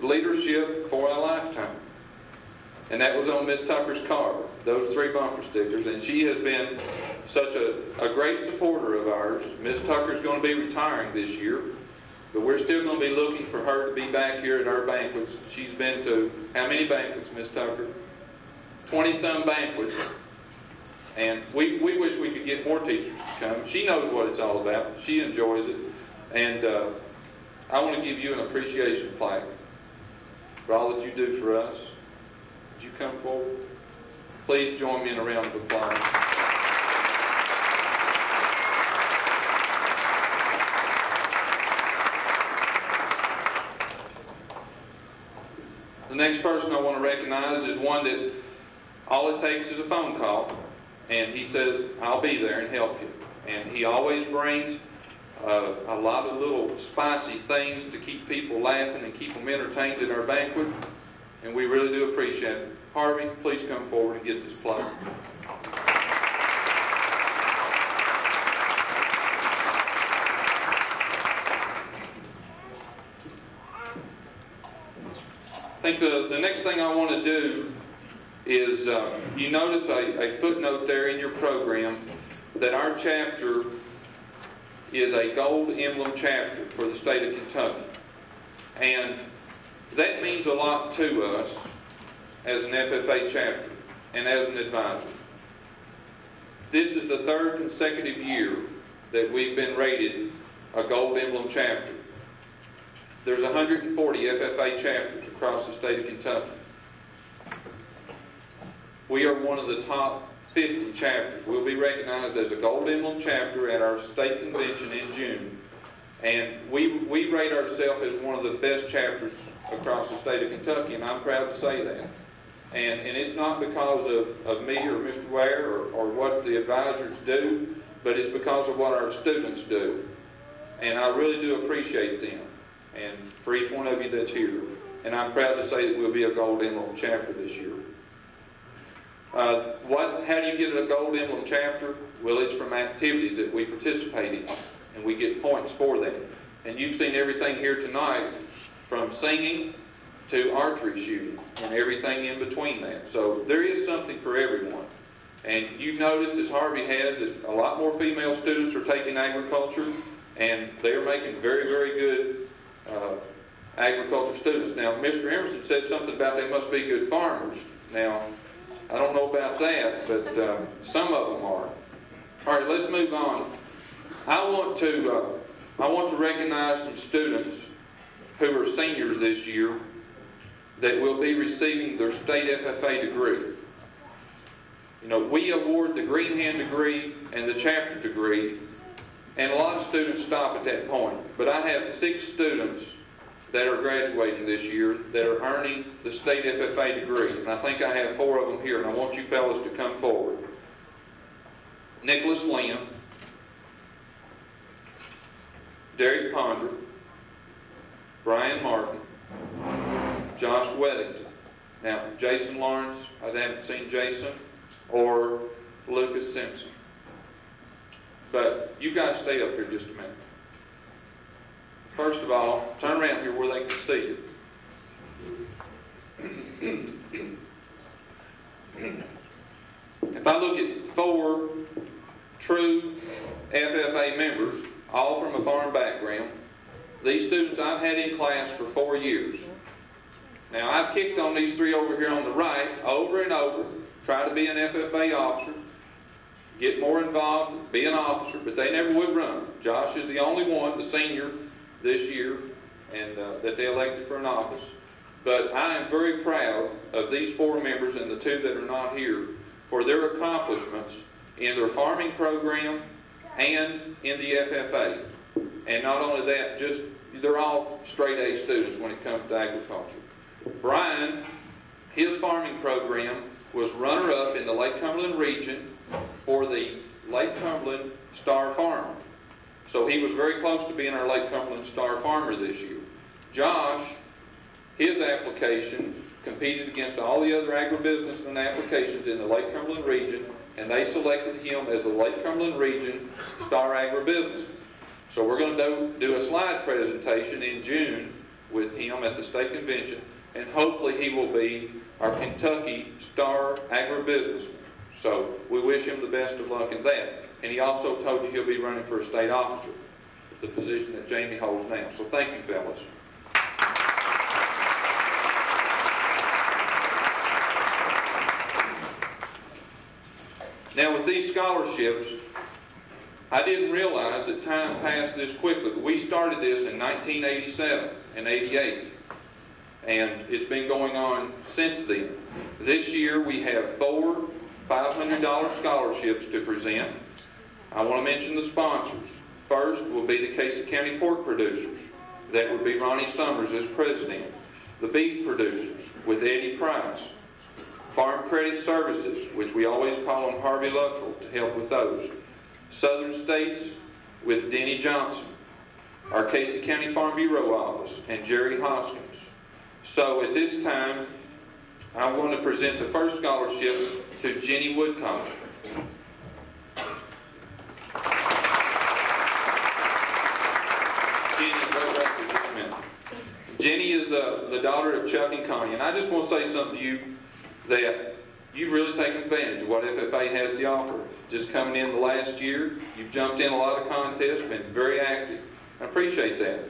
Leadership for a Lifetime. And that was on Miss Tucker's car, those 3 bumper stickers. And she has been such a great supporter of ours. Miss Tucker's going to be retiring this year, but we're still going to be looking for her to be back here at our banquets. She's been to, how many banquets, Miss Tucker? 20-some banquets. And we wish we could get more teachers to come. She knows what it's all about. She enjoys it. And I want to give you an appreciation plaque for all that you do for us. Would you come forward? Please join me in a round of applause. The next person I want to recognize is one that all it takes is a phone call, and he says, I'll be there and help you. And he always brings a lot of little spicy things to keep people laughing and keep them entertained at our banquet, and we really do appreciate it. Harvey, please come forward and get this plaque. I think the next thing I want to do is, you notice a footnote there in your program that our chapter is a gold emblem chapter for the state of Kentucky. And that means a lot to us as an FFA chapter and as an advisor. This is the 3rd consecutive year that we've been rated a gold emblem chapter. There's 140 FFA chapters across the state of Kentucky. We are one of the top 50 chapters. We'll be recognized as a gold emblem chapter at our state convention in June. And we rate ourselves as one of the best chapters across the state of Kentucky, and I'm proud to say that. And it's not because of me or Mr. Ware or what the advisors do, but it's because of what our students do. And I really do appreciate them, and for each one of you that's here. And I'm proud to say that we'll be a gold emblem chapter this year. How do you get a gold emblem chapter? Well, it's from activities that we participate in. and we get points for that. And you've seen everything here tonight, from singing to archery shooting, and everything in between that. So there is something for everyone. And you've noticed, as Harvey has, that a lot more female students are taking agriculture, and they're making very, very good agriculture students. Now, Mr. Emerson said something about they must be good farmers. Now, I don't know about that, but some of them are. All right, let's move on. I want to recognize some students who are seniors this year that will be receiving their state FFA degree. You know, we award the Green Hand degree and the chapter degree, and a lot of students stop at that point. But I have 6 students that are graduating this year that are earning the state FFA degree. And I think I have 4 of them here, and I want you fellas to come forward. Nicholas Lamb, Derek Ponder, Brian Martin, Josh Weddington. Now, Jason Lawrence, I haven't seen Jason, or Lucas Simpson. But you guys stay up here just a minute. First of all, turn around here where they can see you. If I look at 4 true FFA members, all from a farm background, these students I've had in class for 4 years. Now, I've kicked on these 3 over here on the right over and over, try to be an FFA officer, get more involved, be an officer, but they never would run. Josh is the only one, the senior, this year, and that they elected for an office. But I am very proud of these 4 members and the 2 that are not here for their accomplishments in their farming program and in the FFA. And not only that, just they're all straight A students when it comes to agriculture. Brian, his farming program was runner-up in the Lake Cumberland region for the Lake Cumberland Star Farmer. So he was very close to being our Lake Cumberland Star Farmer this year. Josh, his application competed against all the other agribusinessman applications in the Lake Cumberland region, and they selected him as the Lake Cumberland region Star Agribusinessman. So we're going to do a slide presentation in June with him at the state convention, and hopefully he will be our Kentucky Star Agribusinessman. So we wish him the best of luck in that. And he also told you he'll be running for a state officer, the position that Jamie holds now. So thank you, fellas. Now, with these scholarships, I didn't realize that time passed this quickly. But we started this in 1987 and 88. And it's been going on since then. This year we have 4 $500 scholarships to present. I want to mention the sponsors. First will be the Casey County Pork Producers. That would be Ronnie Summers as president. The Beef Producers with Eddie Price. Farm Credit Services, which we always call on Harvey Luttrell to help with those. Southern States with Denny Johnson. Our Casey County Farm Bureau office and Jerry Hoskins. So at this time, I want to present the first scholarship to Jenny Woodcock. Jenny is the daughter of Chuck and Connie, and I just want to say something to you that you've really taken advantage of what FFA has to offer. Just coming in the last year, you've jumped in a lot of contests, been very active. I appreciate that.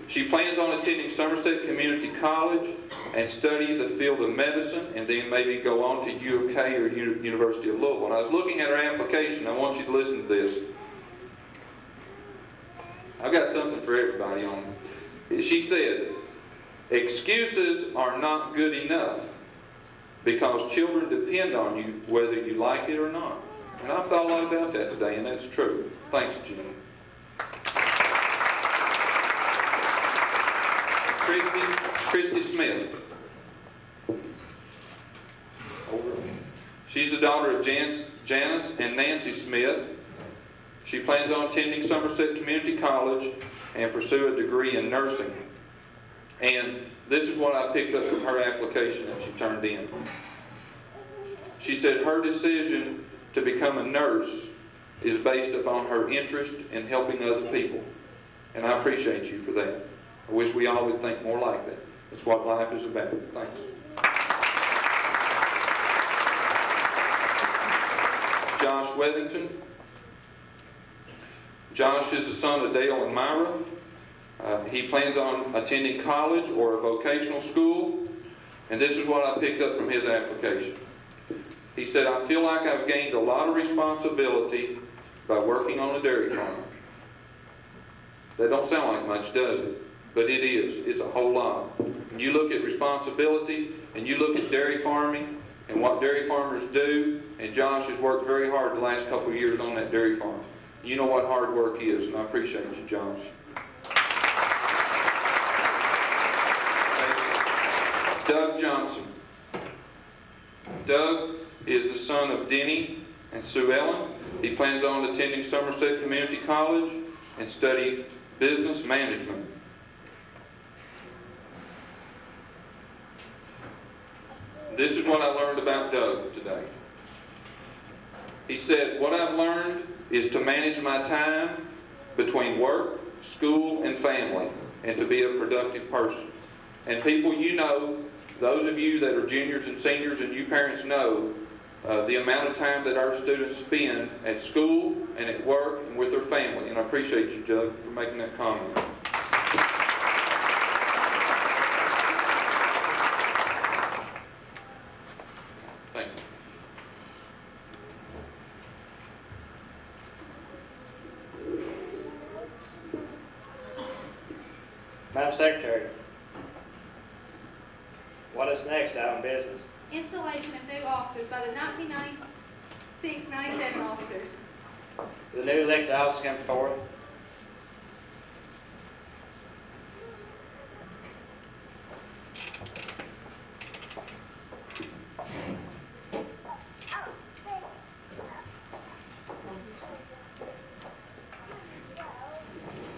She plans on attending Somerset Community College and study the field of medicine, and then maybe go on to U of K or University of Louisville. When I was looking at her application, I want you to listen to this. I've got something for everybody on it. She said, "Excuses are not good enough because children depend on you whether you like it or not." And I've thought a lot about that today, and that's true. Thanks, Jim. Christy Smith. She's the daughter of Janice and Nancy Smith. She plans on attending Somerset Community College and pursue a degree in nursing. And this is what I picked up from her application that she turned in. She said her decision to become a nurse is based upon her interest in helping other people. And I appreciate you for that. I wish we all would think more like that. That's what life is about. Thanks. Josh Wethington. Josh is the son of Dale and Myra. He plans on attending college or a vocational school, and this is what I picked up from his application. He said, I feel like I've gained a lot of responsibility by working on a dairy farm. That don't sound like much, does it? But it is. It's a whole lot. When you look at responsibility and you look at dairy farming and what dairy farmers do, and Josh has worked very hard the last couple of years on that dairy farm. You know what hard work is, and I appreciate you, Josh. Doug Johnson. Doug is the son of Denny and Sue Ellen. He plans on attending Somerset Community College and studying business management. This is what I learned about Doug today. He said, what I've learned is to manage my time between work, school, and family, and to be a productive person. And people, you know, those of you that are juniors and seniors and you parents know the amount of time that our students spend at school and at work and with their family. And I appreciate you, Doug, for making that comment. Thank you. Madam Secretary, what is next out in business? Installation of new officers by the 1996-97 officers. The new elected officers come forward.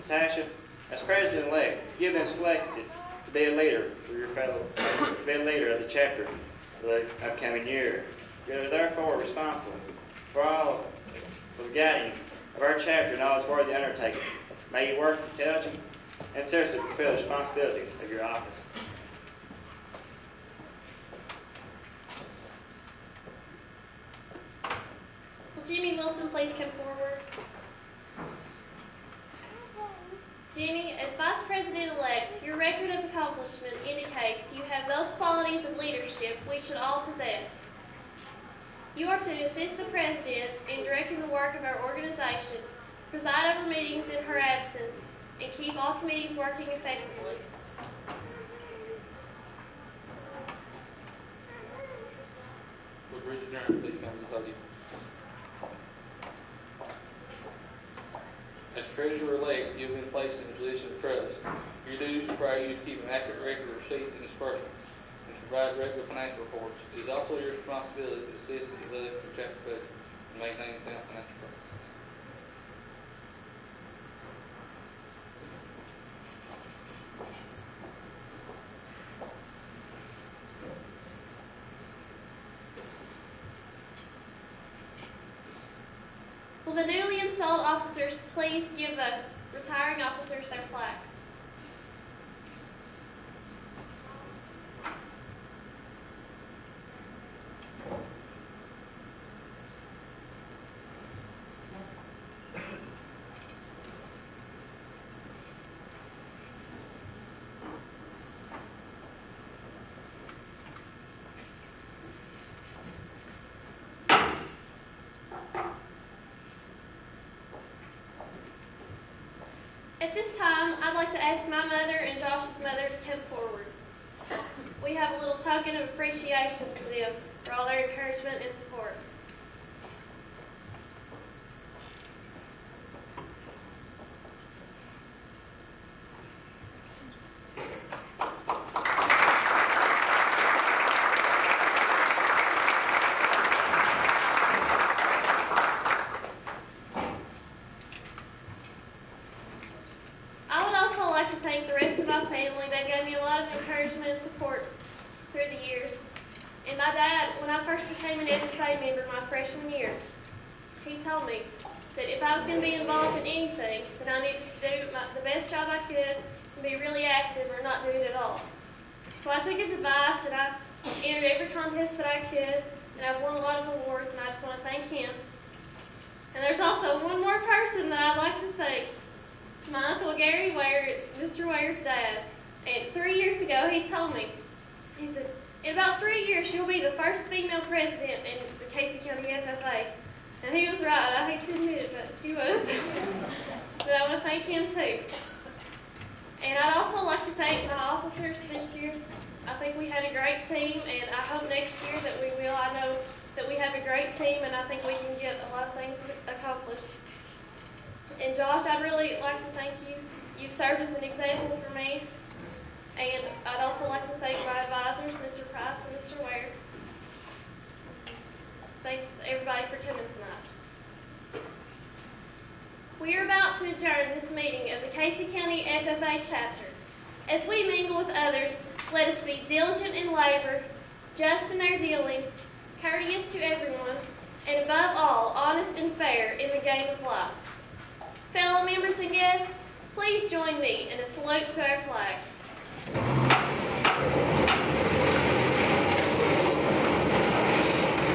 Tasha, as president-elect, you've been selected to be a leader for your fellow, to be a leader of the chapter for the upcoming year. You are therefore responsible for the guiding of our chapter in all its worthy undertakings. May you work intelligently and seriously fulfill the responsibilities of your office. Will Jimmy Wilson please come forward? Jimmy, as Vice President-elect, your record of accomplishment indicates you have those qualities of leadership we should all possess. You are to assist the President in directing the work of our organization, preside over meetings in her absence, and keep all committees working effectively. Would Richard Durham please come to the podium? As treasurer-elect, you have been placed in the position of trust. Your duties require you to keep an accurate record of receipts and disbursements and to provide regular financial reports. It is also your responsibility to assist in the budget of chapter budget and maintain sound financial practices. Will the newly installed officers please give the retiring officers their plaques? At this time, I'd like to ask my mother and Josh's mother to come forward. We have a little token of appreciation for them for all their encouragement and support. Thank the rest of my family. They gave me a lot of encouragement and support through the years. And my dad, when I first became an FFA member my freshman year, he told me was going to be involved in anything, that I needed to do the best job I could and be really active or not do it at all. So I took his advice and I entered every contest that I could, and I've won a lot of awards, and I just want to thank him. And there's also one more person that I'd like to thank. My Uncle Gary Ware, Mr. Ware's dad. And 3 years ago, he told me, he said, in about 3 years, you'll be the first female president in the Casey County FFA. And he was right. I hate to admit it, but he was. But I want to thank him too. And I'd also like to thank my officers this year. I think we had a great team, and I hope next year that we will. I know that we have a great team, and I think we can get a lot of things accomplished. And Josh, I'd really like to thank you. You've served as an example for me. And I'd also like to thank my advisors, Mr. Price and Mr. Ware. Thanks everybody for coming tonight. We are about to adjourn this meeting of the Casey County FFA chapter. As we mingle with others, let us be diligent in labor, just in our dealings, courteous to everyone, and above all, honest and fair in the game of life. Fellow members and guests, please join me in a salute to our flag.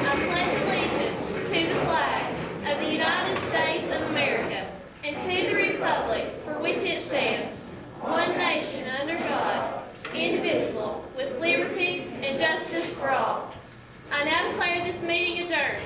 I pledge allegiance to the flag of the United States of America and to the republic for which it stands, one nation under God, indivisible, with liberty and justice for all. I now declare this meeting adjourned.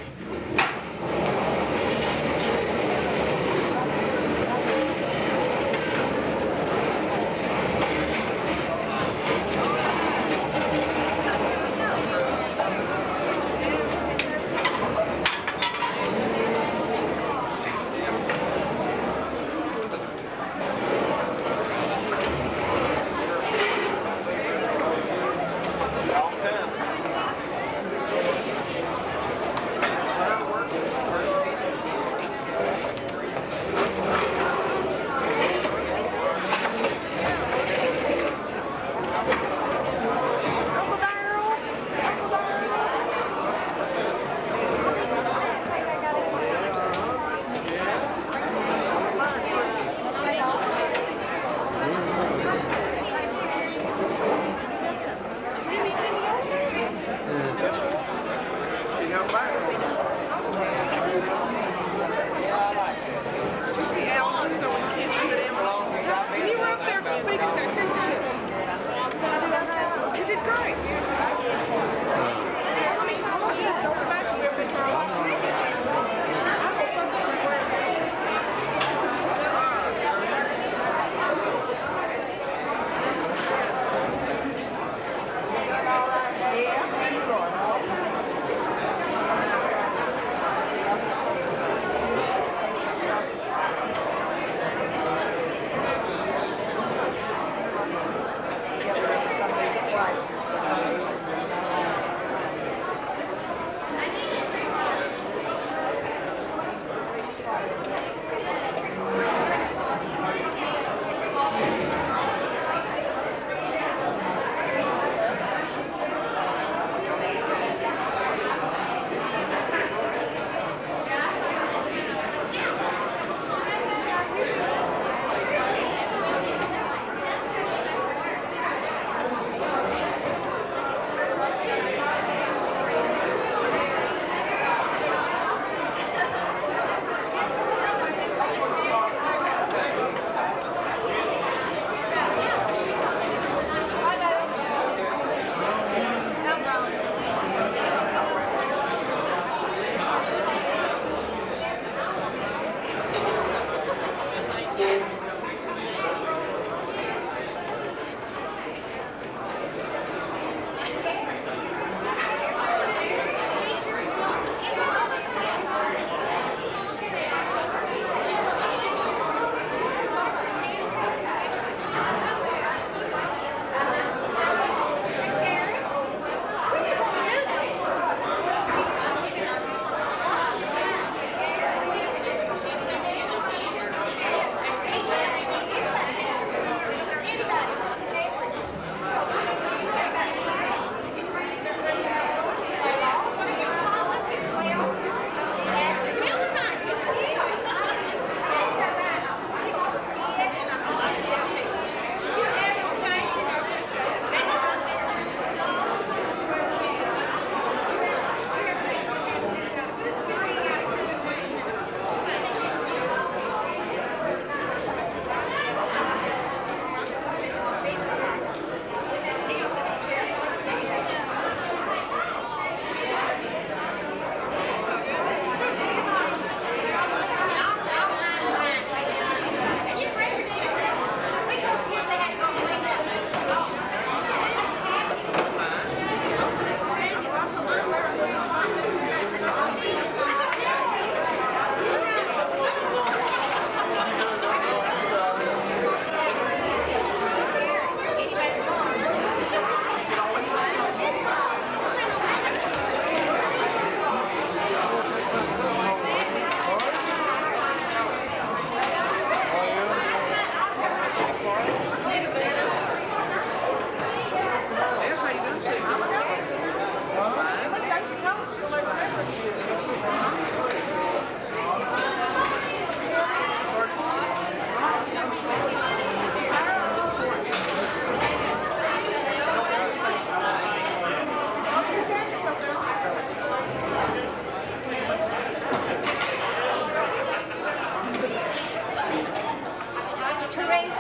Thank you.